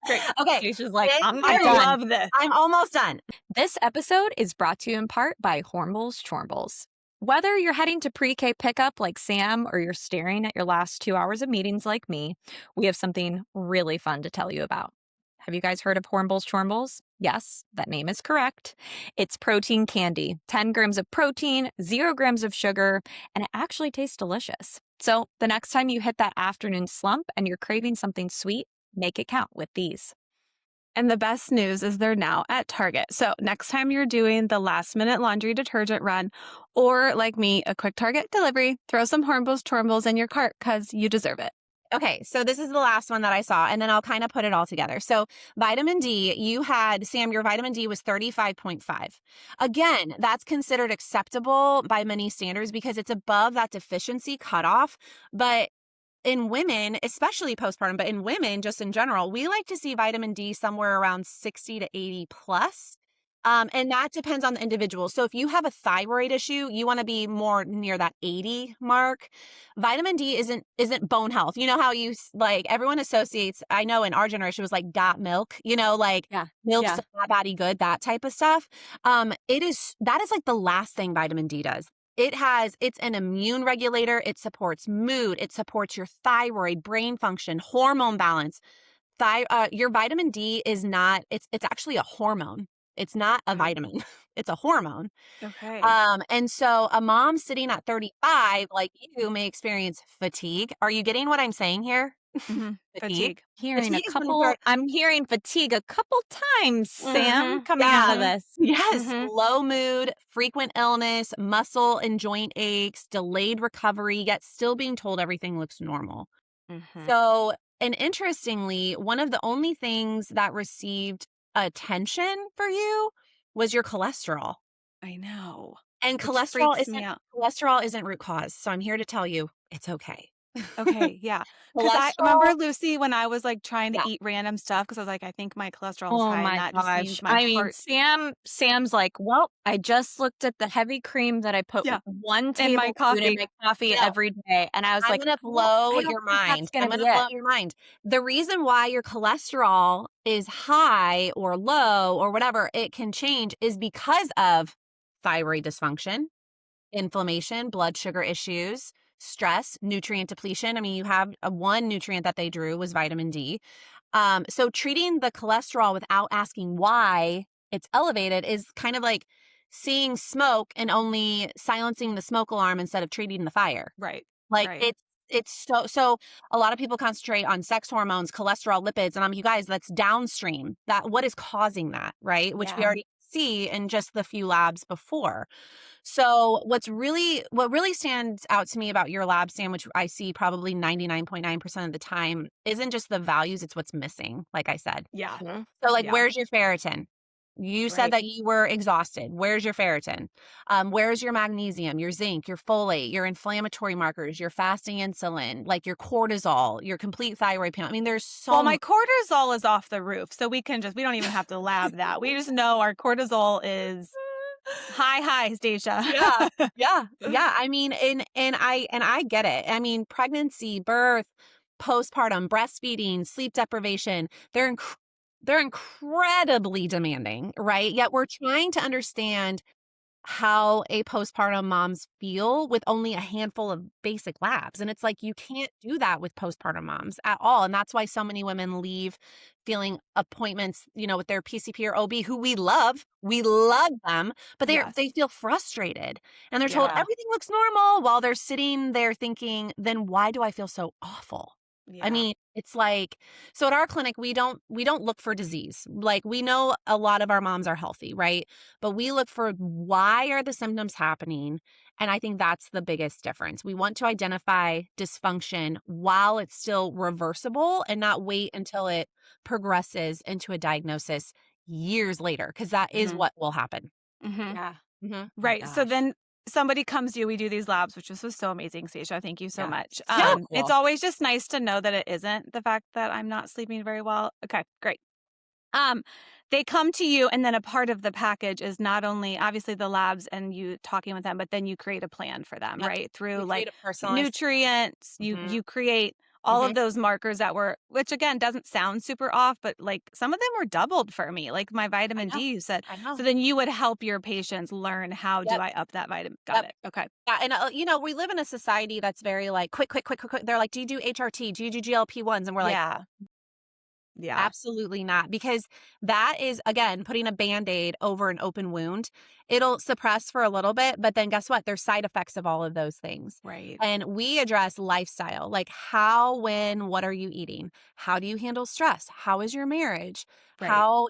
S1: great.
S3: Okay.
S2: Stacia's like,
S3: This
S2: "I'm
S1: I
S2: not
S3: is
S2: done."
S1: love this.
S3: I'm almost done.
S2: This episode is brought to you in part by Hormels Chormbles. Whether you're heading to pre-K pickup like Sam or you're staring at your last 2 hours of meetings like me, we have something really fun to tell you about. Have you guys heard of Hormels Chormbles? Yes, that name is correct. It's protein candy, 10 grams of protein, 0 grams of sugar, and it actually tastes delicious. So the next time you hit that afternoon slump and you're craving something sweet, make it count with these.
S1: And the best news is they're now at Target. So next time you're doing the last minute laundry detergent run, or like me, a quick Target delivery, throw some Hornbills Chormbles in your cart because you deserve it.
S3: Okay, so this is the last one that I saw, and then I'll kind of put it all together. So, vitamin D, Sam, your vitamin D was 35.5. Again, that's considered acceptable by many standards because it's above that deficiency cutoff. But in women, especially postpartum, but in women just in general, we like to see vitamin D somewhere around 60 to 80 plus. And that depends on the individual. So if you have a thyroid issue, you want to be more near that 80 mark. Vitamin D isn't bone health. You know how like everyone associates, I know in our generation was like got milk, like
S2: Yeah.
S3: milk's
S2: Yeah.
S3: the fat body good, that type of stuff. That is like the last thing vitamin D does. It's an immune regulator. It supports mood. It supports your thyroid, brain function, hormone balance. Your vitamin D is not, it's actually a hormone. It's not a
S1: Okay.
S3: vitamin. It's a hormone.
S1: Okay.
S3: And so a mom sitting at 35, like you, may experience fatigue. Are you getting what I'm saying here? Fatigue.
S1: Fatigue.
S2: Hearing a
S3: Fatigue is when you start.
S2: I'm hearing fatigue a couple times, Sam,
S3: Mhm.
S2: coming out of
S3: Yeah.
S2: this.
S3: Yes.
S2: Mhm.
S3: Low mood, frequent illness, muscle and joint aches, delayed recovery, yet still being told everything looks normal.
S2: Mhm.
S3: So, and interestingly, one of the only things that received attention for you was your cholesterol.
S1: I know,
S3: And
S1: which freaks me out.
S3: cholesterol isn't root cause. So I'm here to tell you it's okay.
S1: Okay, yeah, because I
S3: Cholesterol,
S1: remember Lucy when I was, like, trying to
S3: yeah.
S1: eat random stuff because I was like, "I think my cholesterol is
S2: Oh
S1: high," and
S2: my
S1: that just
S2: gosh.
S1: means my
S2: I mean,
S1: heart
S2: Sam's like, "Well, I just looked at the heavy cream that I put
S1: yeah,
S2: 1
S1: and my
S2: tablespoon in
S1: coffee.
S2: my coffee
S3: No,
S2: every day." And I was
S3: I'm
S2: like,
S3: gonna
S2: "Well,
S3: blow
S2: I don't
S3: your
S2: think that's
S3: mind.
S2: gonna
S3: I'm
S2: be
S3: gonna
S2: it."
S3: blow your mind. The reason why your cholesterol is high or low or whatever it can change is because of thyroid dysfunction, inflammation, blood sugar issues, stress, nutrient depletion. I mean, you have one nutrient that they drew was vitamin D. So treating the cholesterol without asking why it's elevated is kind of like seeing smoke and only silencing the smoke alarm instead of treating the fire.
S1: Right,
S3: Like
S1: right.
S3: it's so a lot of people concentrate on sex hormones, cholesterol, lipids, and you guys, that's downstream. That what is causing that, right? Which we
S2: Yeah.
S3: already see in just the few labs before. So what really stands out to me about your lab, Sam, which I see probably 99.9% of the time, isn't just the values, it's what's missing, like I said.
S1: Yeah.
S2: Mhm.
S3: So, like,
S1: Yeah.
S3: where's your ferritin? You said
S2: Right.
S3: that you were exhausted. Where's your ferritin? Where's your magnesium, your zinc, your folate, your inflammatory markers, your fasting insulin, like your cortisol, your complete thyroid panel? I mean, there's
S1: Well,
S3: so
S1: my
S3: much.
S1: cortisol is off the roof, so we don't even have to lab that. We just know our cortisol is high, Stacia.
S3: Yeah. Yeah. Yeah. I mean, and I get it. I mean, pregnancy, birth, postpartum, breastfeeding, sleep deprivation, they're incredibly demanding, right? Yet we're trying to understand how a postpartum moms feel with only a handful of basic labs. And it's like, you can't do that with postpartum moms at all. And that's why so many women leave feeling appointments, with their PCP or OB, who we love. We love them, but they
S1: Yes.
S3: feel frustrated and they're told
S2: Yeah.
S3: everything looks normal while they're sitting there thinking, then why do I feel so awful? I
S1: Yeah.
S3: mean, it's like, so at our clinic, we don't look for disease. Like, we know a lot of our moms are healthy, right? But we look for, why are the symptoms happening? And I think that's the biggest difference. We want to identify dysfunction while it's still reversible and not wait until it progresses into a diagnosis years later, because that is
S1: Mhm.
S3: what will happen.
S1: Mhm.
S2: Yeah.
S3: Mhm.
S2: My
S1: Right. So
S2: gosh.
S1: then somebody comes to you, we do these labs, which was so amazing, Stacia. Thank you so
S2: Yeah.
S1: much.
S2: So
S1: It's
S2: cool.
S1: always just nice to know that it isn't the fact that I'm not sleeping very well. Okay, great. Um, they come to you, and then a part of the package is not only obviously the labs and you talking with them, but then you create a plan for them,
S3: Yep.
S1: right? Through
S3: We
S1: like
S3: create a personalized.
S1: nutrients, you
S3: Mhm.
S1: you create all of
S3: Mhm.
S1: those markers which again doesn't sound super off, but like some of them were doubled for me, like my
S3: I
S1: vitamin
S3: know.
S1: D, you said.
S3: I know.
S1: So then you would help your patients learn how do
S3: Yep.
S1: I up that vitamin. Got
S3: Yep.
S1: it. Okay.
S3: Yeah, and, we live in a society that's very, like, quick, quick, quick, quick, quick. They're like, "Do you do HRT? Do you do GLP-1s?" And we're like,
S1: Yeah. Yeah.
S3: absolutely not, because that is, again, putting a Band-Aid over an open wound. It'll suppress for a little bit, but then guess what? There's side effects of all of those things.
S1: Right.
S3: And we address lifestyle, like how, when, what are you eating? How do you handle stress? How is your marriage?
S1: Right.
S3: How,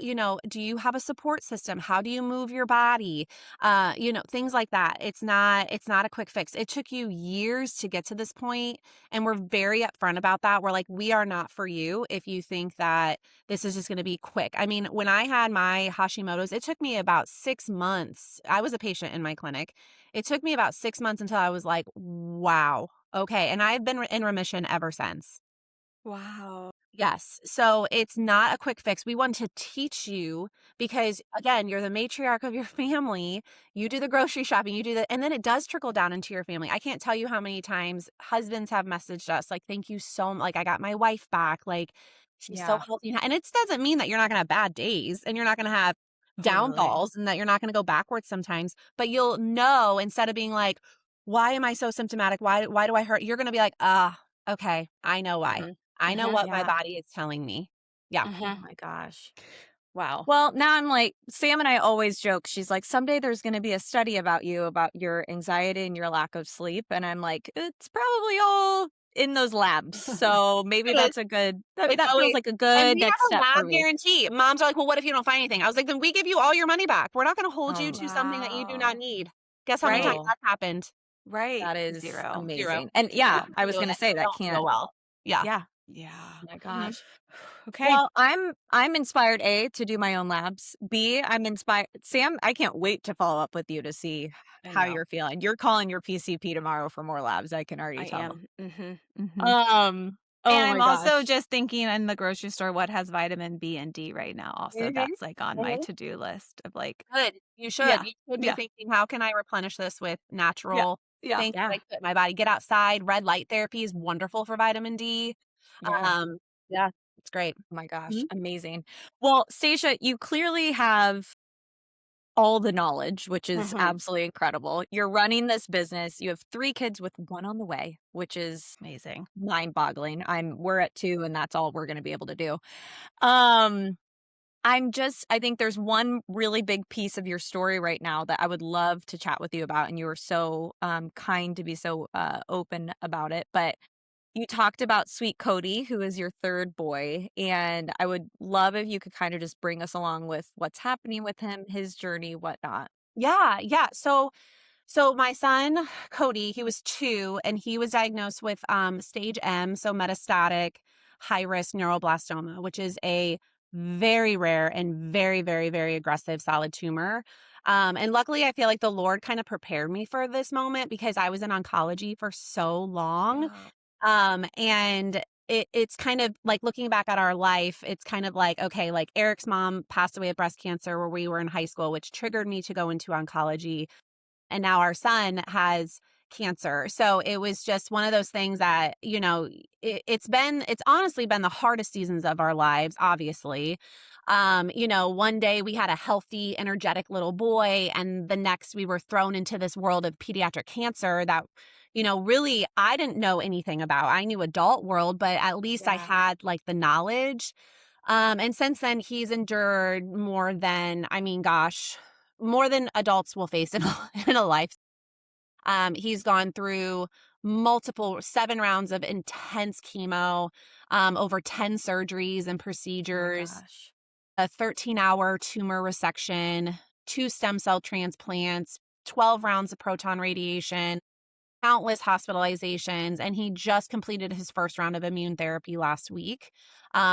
S3: do you have a support system? How do you move your body? Things like that. It's not a quick fix. It took you years to get to this point, and we're very upfront about that. We're like, we are not for you if you think that this is just going to be quick. I mean, when I had my Hashimoto's, it took me about 6 months. I was a patient in my clinic. It took me about 6 months until I was like, wow, okay. And I've been in remission ever since.
S1: Wow.
S3: Yes. So it's not a quick fix. We want to teach you because, again, you're the matriarch of your family. You do the grocery shopping, and then it does trickle down into your family. I can't tell you how many times husbands have messaged us like, thank you so much. Like, I got my wife back. Like, she's so
S1: Yeah.
S3: healthy. And it doesn't mean that you're not going to have bad days and you're not going to have
S1: Totally.
S3: downfalls and that you're not going to go backwards sometimes, but you'll know, instead of being like, why am I so symptomatic? Why do I hurt? You're going to be like, okay, I know why.
S2: Mhm.
S3: I know
S2: Mhm.
S3: what my
S1: Yeah.
S3: body is telling me. Yeah.
S1: Oh
S2: Mhm.
S1: my gosh. Wow.
S2: Well, now I'm like, Sam and I always joke. She's like, someday there's going to be a study about you, about your anxiety and your lack of sleep. And I'm like, it's probably all in those labs. So maybe
S3: It is.
S2: that's that
S3: It's
S2: feels
S3: always,
S2: like a
S3: and
S2: good
S3: we
S2: next
S3: have a
S2: step for
S3: lab
S2: me.
S3: guarantee. Moms are like, "Well, what if you don't find anything?" I was like, "Then we give you all your money back. We're not gonna hold you to something that you do not
S1: Wow.
S3: need." Guess how many times
S1: Right.
S2: Oh,
S3: that's happened?
S1: Right.
S2: that is
S1: 0.
S3: 0.
S2: amazing. And
S3: Yeah,
S2: yeah,
S3: we
S2: I
S3: can
S2: was
S3: do
S2: going to
S3: it.
S2: say that
S3: Don't go
S2: can't.
S3: well. Yeah.
S1: Yeah. Yeah.
S2: Oh my
S3: Mhm.
S2: gosh.
S1: Okay.
S2: Well, I'm inspired A to do my own labs. B, I'm inspired Sam, I can't wait to follow up with you to see
S1: I
S2: how
S1: know.
S2: you're feeling. You're calling your PCP tomorrow for more labs, I can already
S1: I
S2: tell.
S1: am. Mhm.
S2: Um,
S1: And
S2: oh
S1: I'm
S2: my
S1: also
S2: gosh.
S1: just thinking in the grocery store what has vitamin B and D right now also.
S2: Mhm,
S1: That's like on my
S2: mhm.
S1: to-do list of like
S3: Good. You should.
S1: yeah.
S3: You should be
S1: Yeah.
S3: thinking, "How can I replenish this with
S1: Yeah.
S3: natural
S1: Yeah.
S3: things that
S2: Yeah,
S3: I put in my body?" Get outside. Red light therapy is wonderful for vitamin D.
S2: yeah.
S3: Um, yeah, it's great.
S2: Oh my gosh,
S3: Mhm.
S2: amazing. Well, Stacia, you clearly have all the knowledge, which is
S1: Mhm.
S2: absolutely incredible. You're running this business. You have 3 kids with 1 on the way, which is
S1: Amazing.
S2: mind-boggling. We're at 2 and that's all we're gonna be able to do. Um, I think there's one really big piece of your story right now that I would love to chat with you about, and you were so kind to be so open about it. But you talked about sweet Cody, who is your 3rd boy, and I would love if you could kind of just bring us along with what's happening with him, his journey, whatnot.
S3: Yeah, yeah. So So my son, Cody, he was 2 and he was diagnosed with stage M, so metastatic high risk neuroblastoma, which is a very rare and very, very, very aggressive solid tumor. And luckily, I feel like the Lord kind of prepared me for this moment because I was in oncology for so long.
S2: Oh,
S3: And it's kind of like looking back at our life, it's kind of like, okay, like Eric's mom passed away of breast cancer where we were in high school, which triggered me to go into oncology. And now our son has cancer. So it was just one of those things that, it's honestly been the hardest seasons of our lives, obviously. One day we had a healthy, energetic little boy, and the next we were thrown into this world of pediatric cancer that, really I didn't know anything about. I knew adult world, but at least I
S2: yeah.
S3: had like the knowledge. And since then, he's endured more than, I mean, gosh, more than adults will face in in a life. He's gone through multiple 7 rounds of intense chemo, over 10 surgeries and
S2: Oh my
S3: procedures,
S2: gosh.
S3: a 13-hour tumor resection, 2 stem cell transplants, 12 rounds of proton radiation, countless hospitalizations, and he just completed his first round of immune therapy last week,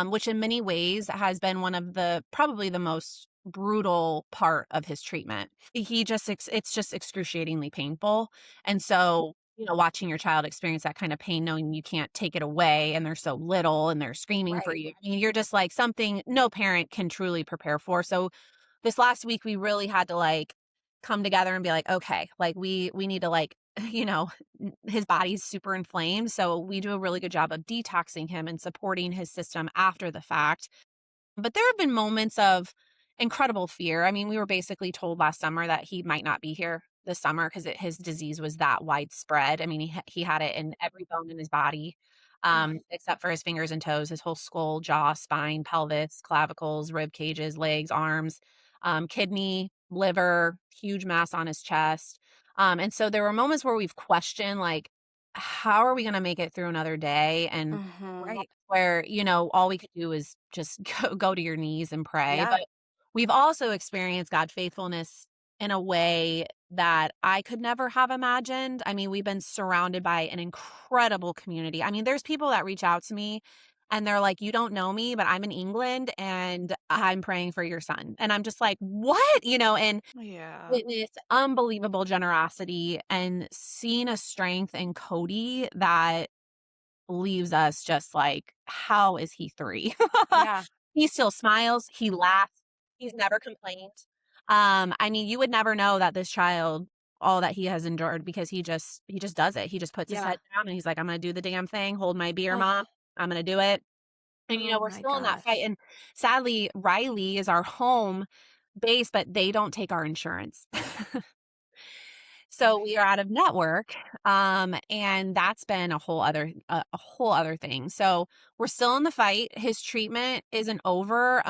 S3: which in many ways has been one of the probably the most brutal part of his treatment. It's just excruciatingly painful. And so, watching your child experience that kind of pain, knowing you can't take it away and they're so little and they're screaming for
S2: Right.
S3: you. I mean, you're just like something no parent can truly prepare for. So this last week we really had to like come together and be like, okay, like we need to like, you know, his body's super inflamed. So we do a really good job of detoxing him and supporting his system after the fact. But there have been moments of incredible fear. I mean, we were basically told last summer that he might not be here this summer because his disease was that widespread. I mean, he had it in every bone in his body,
S2: Ugh,
S3: except for his fingers and toes, his whole skull, jaw, spine, pelvis, clavicles, rib cages, legs, arms, kidney, liver, huge mass on his chest. And so there were moments where we've questioned, like, how are we going to make it through another day? And
S2: right.
S3: where, all we could do is just go to your knees and pray.
S2: Yeah.
S3: But we've also experienced God's faithfulness in a way that I could never have imagined. I mean, we've been surrounded by an incredible community. I mean, there's people that reach out to me and they're like, "You don't know me, but I'm in England and I'm praying for your son." And I'm just like, "What?" And
S1: Yeah.
S3: witness unbelievable generosity and seeing a strength in Cody that leaves us just like, how is he 3?
S2: Yeah.
S3: He still smiles, he laughs, he's never complained. I mean, you would never know that this child all that he has endured because he just does it. He just puts his
S2: Yeah.
S3: head down and he's like, "I'm gonna do the damn thing, hold my beer,
S2: Oh,
S3: mom. I'm gonna do it." And,
S2: oh
S3: we're
S2: my
S3: still in that fight,
S2: gosh.
S3: and sadly, Riley is our home base, but they don't take our insurance. So we are out of network, and that's been a whole other thing. So we're still in the fight. His treatment isn't over.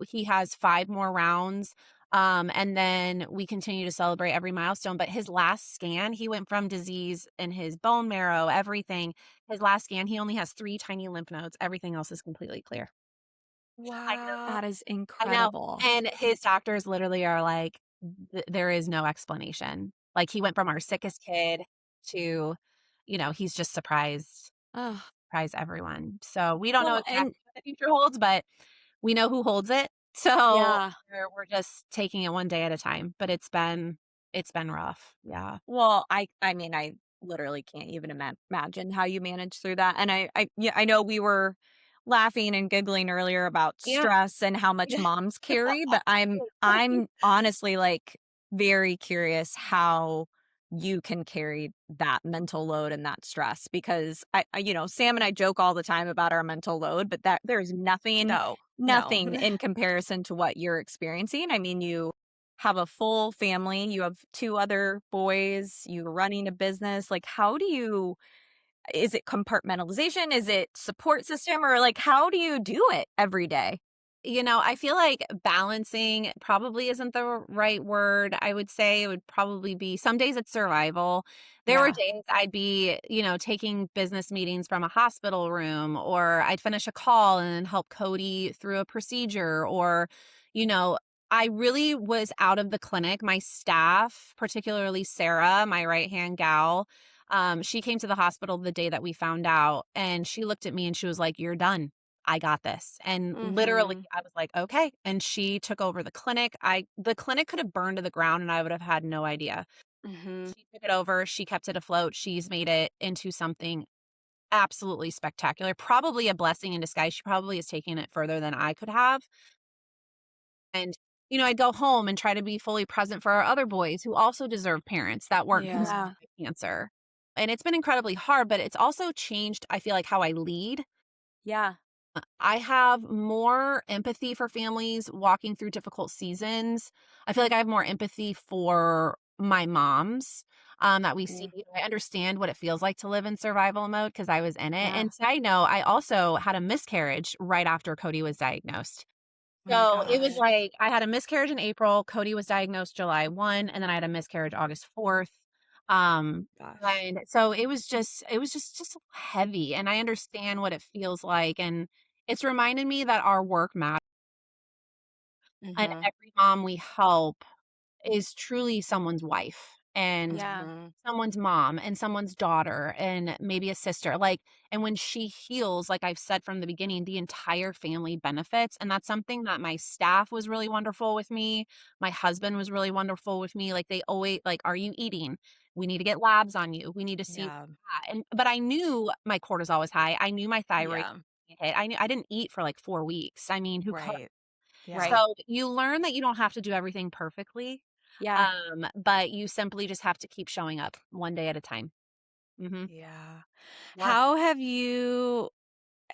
S3: He has 5 more rounds, and then we continue to celebrate every milestone. But his last scan, he went from disease in his bone marrow, everything. His last scan, he only has 3 tiny lymph nodes. Everything else is completely clear. I know.
S2: That is
S3: I know,
S2: incredible.
S3: and his doctors literally are like, There is no explanation." Like, he went from our sickest kid to, he's just
S2: Oh,
S3: surprised everyone. So, we don't know
S2: well,
S3: exactly
S2: and
S3: what the future holds, but we know who holds it. So,
S2: yeah.
S3: we're just taking it one day at a time, but it's been rough. Yeah.
S2: Well, I mean, I literally can't even imagine how you managed through that. And yeah, I know we were laughing and giggling earlier about
S3: Yeah.
S2: stress and how much moms carry, but I'm honestly like very curious how you can carry that mental load and that stress because Sam and I joke all the time about our mental load, but that there's nothing
S1: No. No.
S2: nothing in comparison to what you're experiencing. I mean, you have a full family, you have 2 other boys, you're running a business, like, how do you is it compartmentalization? Is it support system? Or, like, how do you do it every day?
S3: I feel like balancing probably isn't the right word. I would say it would probably be some days it's survival. There were
S2: Yeah.
S3: days I'd be, taking business meetings from a hospital room, or I'd finish a call and then help Cody through a procedure, or, you know, I really was out of the clinic. My staff, particularly Sarah, my right-hand gal, she came to the hospital the day that we found out, and she looked at me and she was like, "You're done. I got this." And literally,
S2: Mhm.
S3: I was like, "Okay." And she took over the clinic. The clinic could have burned to the ground and I would have had no idea.
S2: Mhm.
S3: She took it over. She kept it afloat. She's made it into something absolutely spectacular. Probably a blessing in disguise. She probably is taking it further than I could have. And, I'd go home and try to be fully present for our other boys who also deserve parents that weren't consumed
S2: Yeah.
S3: by cancer. And it's been incredibly hard, but it's also changed, I feel like, how I lead.
S2: Yeah.
S3: I have more empathy for families walking through difficult seasons. I feel like I have more empathy for my moms that we see.
S2: Mm.
S3: I understand what it feels like to live in survival mode because I was in it.
S2: Yeah.
S3: And side note, I also had a miscarriage right after Cody was diagnosed.
S2: Oh my
S3: So it was
S2: gosh.
S3: like I had a miscarriage in April. Cody was diagnosed July 1, and then I had a miscarriage August 4th. Um,
S2: Gosh.
S3: and so it was just heavy. And I understand what it feels like. And it's reminded me that our work matters and
S2: Mhm.
S3: every mom we help is truly someone's wife and
S2: Yeah.
S3: someone's mom and someone's daughter and maybe a sister. Like, and when she heals, like I've said from the beginning, the entire family benefits. And that's something that my staff was really wonderful with me. My husband was really wonderful with me. Like, they always, like, are you eating? We need to get labs on you. We need to see
S2: Yeah.
S3: that. But I knew my cortisol was high. I knew my thyroid
S2: Yeah.
S3: hit. I knew I didn't eat for like 4 weeks. I mean, who could?
S2: Right. Yeah.
S3: So you learn that you don't have to do everything perfectly.
S2: Yeah.
S3: But you simply just have to keep showing up one day at a time. Mhm.
S2: Yeah.
S3: Yeah.
S1: How have you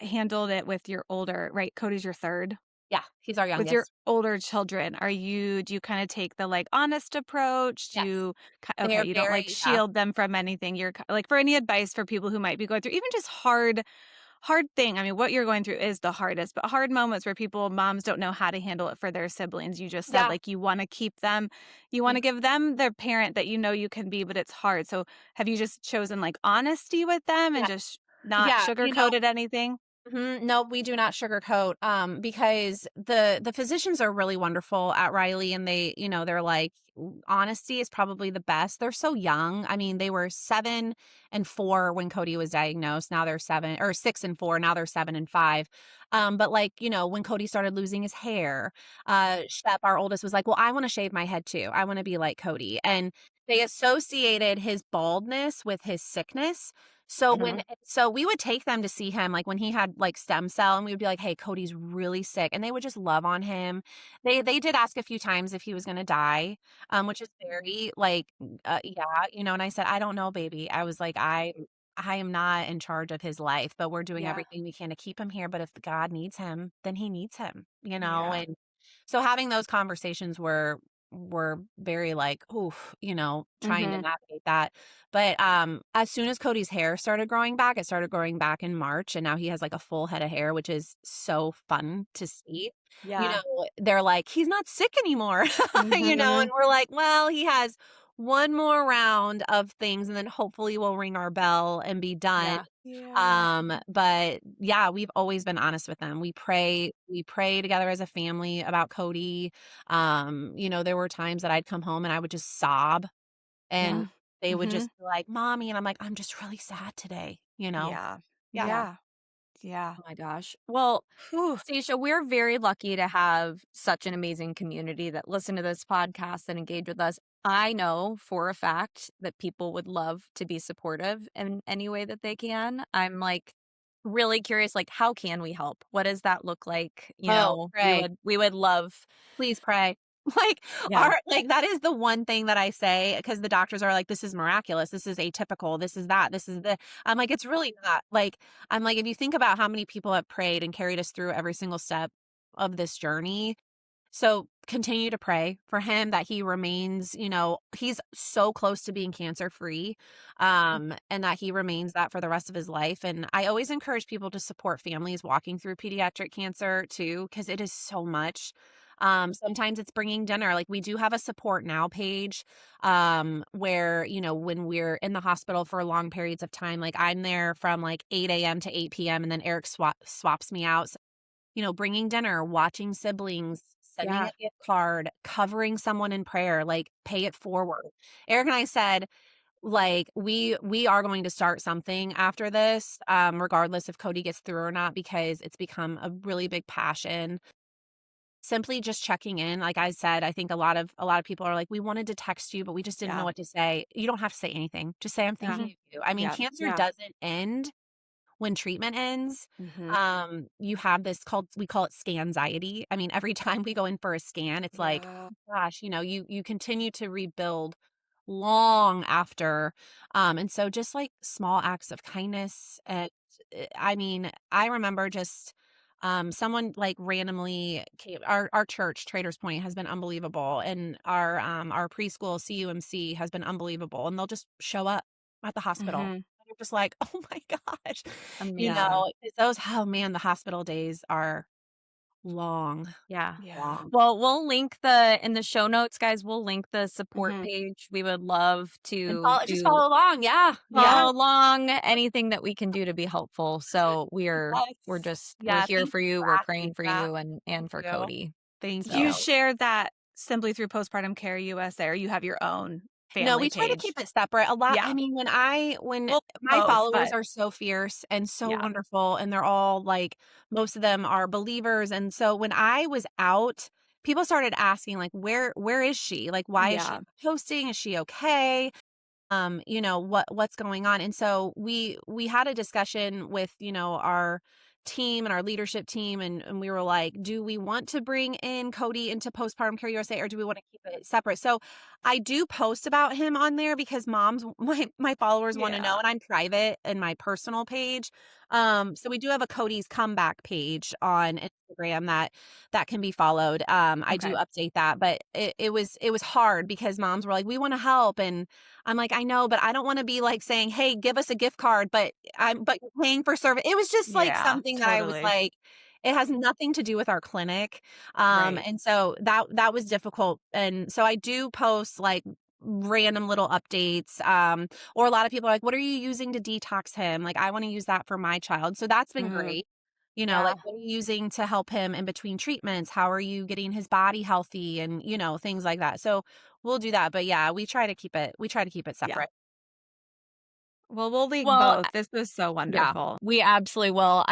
S1: handled it with your older right, Cody's your 3rd?
S3: Yeah, he's our
S1: With your
S3: youngest.
S1: older children, do you kinda take the, like, honest approach? Do
S3: Yes.
S1: you ki
S3: They
S1: okay,
S3: are
S1: you don't, like,
S3: very yeah.
S1: shield them from anything, you're ki like, for any advice for people who might be going through even just hard thing, I mean, what you're going through is the hardest, but hard moments where moms don't know how to handle it for their siblings, you just said,
S3: Yeah.
S1: like, you wanna
S3: Mhm.
S1: give them the parent that you know you can be, but it's hard, so have you just chosen, like, honesty with them and
S3: Yeah.
S1: just not
S3: Yeah,
S1: sugarcoated anything?
S3: No, we do not sugarcoat, because the physicians are really wonderful at Riley, and they're like, honesty is probably the best. They're so young. I mean, they were 7 and 4 when Cody was diagnosed. Now they're 7 or 6 and 4. Now they're 7 and 5. But like, when Cody started losing his hair, Shep, our oldest, was like, "Well, I want to shave my head too. I want to be like Cody." And they associated his baldness with his sickness.
S2: Mhm.
S3: So we would take them to see him, like, when he had, like, stem cell, and we would be like, "Hey, Cody's really sick," and they would just love on him. They did ask a few times if he was gonna die, which is very, like, yeah, and I said, "I don't know, baby." I was like, I am not in charge of his life, but we're doing
S2: Yeah.
S3: everything we can to keep him here, but if God needs him, then he needs him,
S2: Yeah.
S3: and so having those conversations were very like, oof, trying to
S2: Mhm.
S3: navigate that. But as soon as Cody's hair started growing back, it started growing back in March, and now he has like a full head of hair, which is so fun to see.
S2: Yeah.
S3: They're like, he's not sick anymore, and
S2: Mhm.
S3: we're like, well, he has one more round of things, and then hopefully we'll ring our bell and be done.
S2: Yeah. Yeah.
S3: But yeah, we've always been honest with them. We pray together as a family about Cody. There were times that I'd come home and I would just sob and
S2: Yeah.
S3: they would just
S2: Mhm.
S3: be like, "Mommy," and I'm like, "I'm just really sad today."
S2: Yeah.
S3: Yeah.
S1: Yeah, yeah.
S2: Oh my gosh. Well,
S1: Whew.
S2: Stacia, we're very lucky to have such an amazing community that listen to this podcast and engage with us. I know for a fact that people would love to be supportive in any way that they can. I'm like really curious, like, how can we help? What does that look like?
S3: Oh,
S2: We
S3: pray.
S2: would love.
S3: Please pray. Like,
S2: Yeah.
S3: that is the one thing that I say because the doctors are like, "This is miraculous. This is atypical. This is that. This is the" I'm like, "It's really not." Like, I'm like, if you think about how many people have prayed and carried us through every single step of this journey, so continue to pray for him that he remains, he's so close to being cancer free, and that he remains that for the rest of his life. And I always encourage people to support families walking through pediatric cancer too, because it is so much. Sometimes it's bringing dinner. Like we do have a support now page, where, when we're in the hospital for long periods of time, like I'm there from like 8 a.m. to 8 p.m. and then Eric swaps me out. Bringing dinner, watching siblings sending
S2: Yeah.
S3: a gift card, covering someone in prayer, like pay it forward. Eric and I said, like, we are going to start something after this, regardless if Cody gets through or not, because it's become a really big passion. Simply just checking in. Like I said, I think a lot of people are like, we wanted to text you, but we just didn't know
S1: Yeah.
S3: what to say. You don't have to say anything. Just say, I'm
S2: Yeah.
S3: thinking of you. I mean,
S1: Yeah.
S3: cancer
S2: Yeah.
S3: doesn't end when treatment ends.
S1: Mhm.
S3: You have this we call it scanxiety. I mean, every time we go in for a scan, it's like,
S1: Yeah.
S3: gosh, you continue to rebuild long after. And so just like small acts of kindness. And I mean, I remember just someone like randomly came, our church, Traders Point, has been unbelievable. And our preschool CUMC has been unbelievable. And they'll just show up at the hospital.
S1: Mhm.
S3: You're just like, oh my gosh,
S1: Yeah.
S2: Amazing.
S3: oh man, the hospital days are long,
S2: Yeah.
S1: Yeah.
S3: long.
S2: Well, we'll link in the show notes, guys, we'll link the support
S1: Mhm.
S2: page. We would love
S3: And
S2: to
S3: just
S2: do
S3: follow along. Yeah. Yeah.
S2: follow along, anything that we can do to be helpful. So we're
S3: Yes.
S2: we're
S3: Yeah.
S2: here
S3: Thank
S2: for
S3: you
S2: you.
S3: for
S2: We're
S3: asking
S2: praying for
S3: that.
S2: you and
S3: Thank
S2: for
S3: you.
S2: Cody.
S3: Thank
S1: Do you
S3: you.
S2: So
S1: share that simply through Postpartum Care USA, or you have your own
S3: No,
S1: family
S3: we try to
S1: page?
S3: keep it separate. A lot I
S1: Yeah.
S3: mean, when
S1: Well,
S3: my
S1: both,
S3: followers
S1: but
S3: are so fierce and so
S1: yeah.
S3: wonderful, and they're all like most of them are believers, and so when I was out, people started asking like, "Where is she? Like, why is she
S1: Yeah.
S3: not posting? Is she okay?" What's going on. And so we had a discussion with our team and our leadership team, and we were like, do we want to bring in Cody into Postpartum Care USA, or do we want to keep it separate? So I do post about him on there because moms, my followers, want to know,
S1: Yeah.
S3: and I'm private in my personal page. So we do have a Cody's comeback page on Instagram that can be followed. I do
S1: Okay.
S3: update that, but it was hard because moms were like, we want to help, and I'm like, I know, but I don't want to be like saying, hey, give us a gift card, but you're paying for service. It was just like
S1: Yeah,
S3: something that I was
S1: totally.
S3: like, it has nothing to do with our clinic.
S1: Right.
S3: And so that was difficult. And so I do post like random little updates. Or a lot of people are like, what are you using to detox him? Like, I want to use that for my child. So that's been
S1: Mhm.
S3: great.
S1: Yeah.
S3: Like, what are you using to help him in between treatments? How are you getting his body healthy and, things like that. So we'll do that. But yeah, we try to keep it
S1: Yeah.
S3: separate.
S1: Well, we'll link
S2: well,
S1: both. This was so
S2: yeah,
S1: wonderful.
S2: we absolutely will.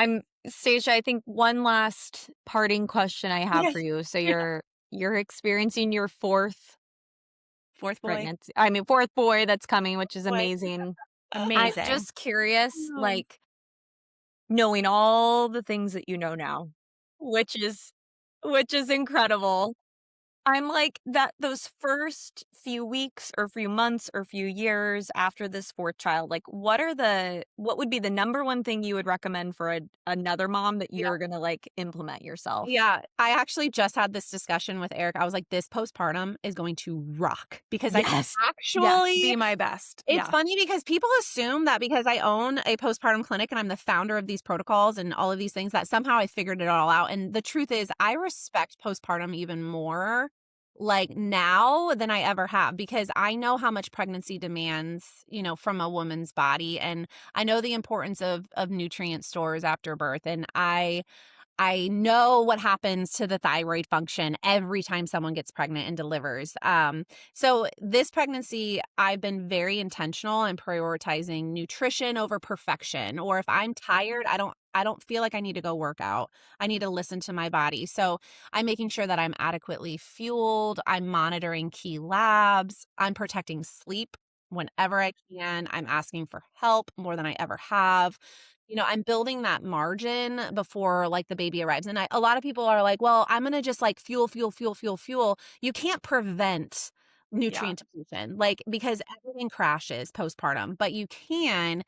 S2: Stacia, I think one last parting question I have
S3: Yeah.
S2: for you. So
S3: Yeah.
S2: you're experiencing your fourth
S3: Fourth boy.
S2: pregnancy. I mean, fourth boy that's coming, which is
S3: Boy.
S2: amazing. I'm
S1: Amazing.
S2: just curious,
S3: Oh.
S2: like knowing all the things that you know now, which is which is incredible. I'm like that those first few weeks or few months or few years after this fourth child, like what would be the number one thing you would recommend for another mom that you're gonna like implement yourself?
S3: Yeah, I actually just had this discussion with Eric. I was like, this postpartum is going to rock because I
S2: Yes.
S1: Yes,
S3: actually,
S1: be my best.
S3: it's
S1: Yeah.
S3: funny because people assume that because I own a postpartum clinic and I'm the founder of these protocols and all of these things that somehow I figured it all out. And the truth is, I respect postpartum even more like now than I ever have because I know how much pregnancy demands, from a woman's body, and I know the importance of nutrient stores after birth, and I know what happens to the thyroid function every time someone gets pregnant and delivers. So this pregnancy, I've been very intentional in prioritizing nutrition over perfection. Or if I'm tired, I don't feel like I need to go work out. I need to listen to my body. So I'm making sure that I'm adequately fueled. I'm monitoring key labs. I'm protecting sleep whenever I can. I'm asking for help more than I ever have. I'm building that margin before like the baby arrives. And a lot of people are like, well, I'm going to just like fuel, fuel, fuel, fuel, fuel. You can't prevent
S1: Yeah.
S3: nutrient depletion, like because everything crashes postpartum, but you can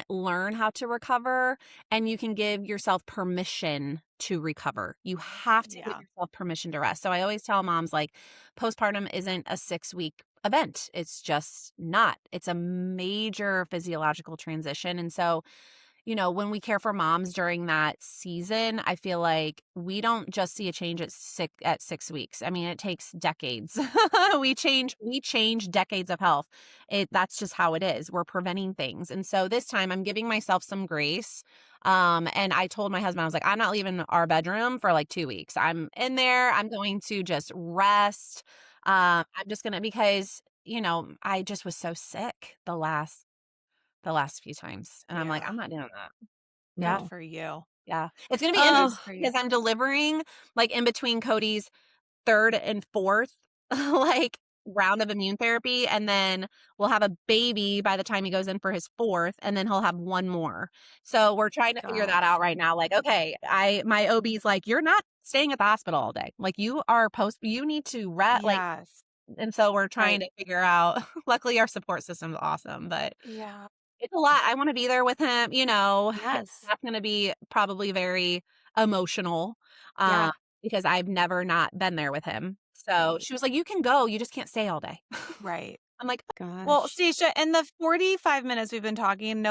S3: learn how to recover, and you can give yourself permission to recover. You have to give
S1: Yeah.
S3: yourself permission to rest. So I always tell moms like postpartum isn't a 6-week event. It's just not. It's a major physiological transition. And so when we care for moms during that season, I feel like we don't just see a change at 6 weeks. I mean, it takes decades. we change decades of health. That's just how it is. We're preventing things. And so this time I'm giving myself some grace. And I told my husband, I was like, I'm not leaving our bedroom for like 2 weeks. I'm in there. I'm going to just rest. I'm just gonna because I just was so sick the last few times, and I'm like,
S1: Yeah.
S3: I'm not doing that.
S1: Good
S3: No,
S1: for you.
S3: yeah, it's gonna be
S1: Good
S2: Oh,
S3: interesting
S1: for you.
S3: because I'm delivering like in between Cody's third and fourth like round of immune therapy, and then we'll have a baby by the time he goes in for his fourth, and then he'll have one more. So we're trying to figure that out
S1: Gosh.
S3: right now. Like, okay, my OB's like, you're not staying at the hospital all day. Like you need to rest. Like,
S1: Yes.
S3: and so we're trying
S1: Right.
S3: to figure out. Luckily, our support system's awesome, but
S1: Yeah.
S3: it's a lot. I want to be there with him.
S2: yes.
S3: That's going to be probably very emotional,
S1: Yeah.
S3: uh, because I've never not been there with him. So
S1: Right.
S3: she was like, "You can go. You just can't stay all day."
S1: Right.
S3: I'm like,
S1: Well,
S2: Gosh.
S1: Stacia, in the 45 minutes we've been talking,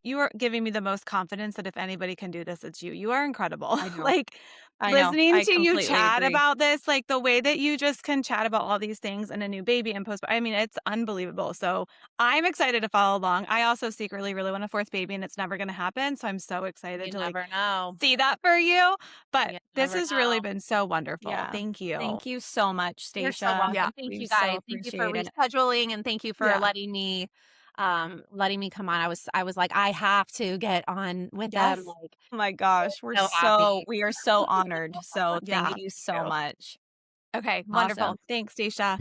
S1: you are giving me the most confidence that if anybody can do this, it's you. You are incredible.
S2: I know.
S1: Like
S2: I know.
S1: listening
S2: I
S1: to you
S2: completely
S1: chat
S2: agree.
S1: about this, like the way that you just can chat about all these things and a new baby and I mean, it's unbelievable. So I'm excited to follow along. I also secretly really want a fourth baby and it's never going to happen. So I'm so excited
S3: you
S1: to like
S3: never know.
S1: see that for you. But
S3: You
S1: this
S3: never
S1: has really
S3: know.
S1: been so wonderful.
S2: Yeah.
S1: Thank you.
S2: Thank you so much,
S3: You're so
S2: Stacia.
S1: Yeah.
S3: welcome. Thank
S2: We
S3: you
S2: so
S3: guys. Thank you for
S2: appreciate it.
S3: rescheduling and thank you for
S1: Yeah.
S3: letting me come on. I was like, I have to get on with
S1: Yes.
S3: them. Like,
S2: Oh my gosh,
S3: so happy.
S2: we are so honored. So
S1: Yeah.
S2: thank you so
S3: You.
S2: much.
S1: Okay. Wonderful.
S2: Awesome.
S1: Thanks, Stacia.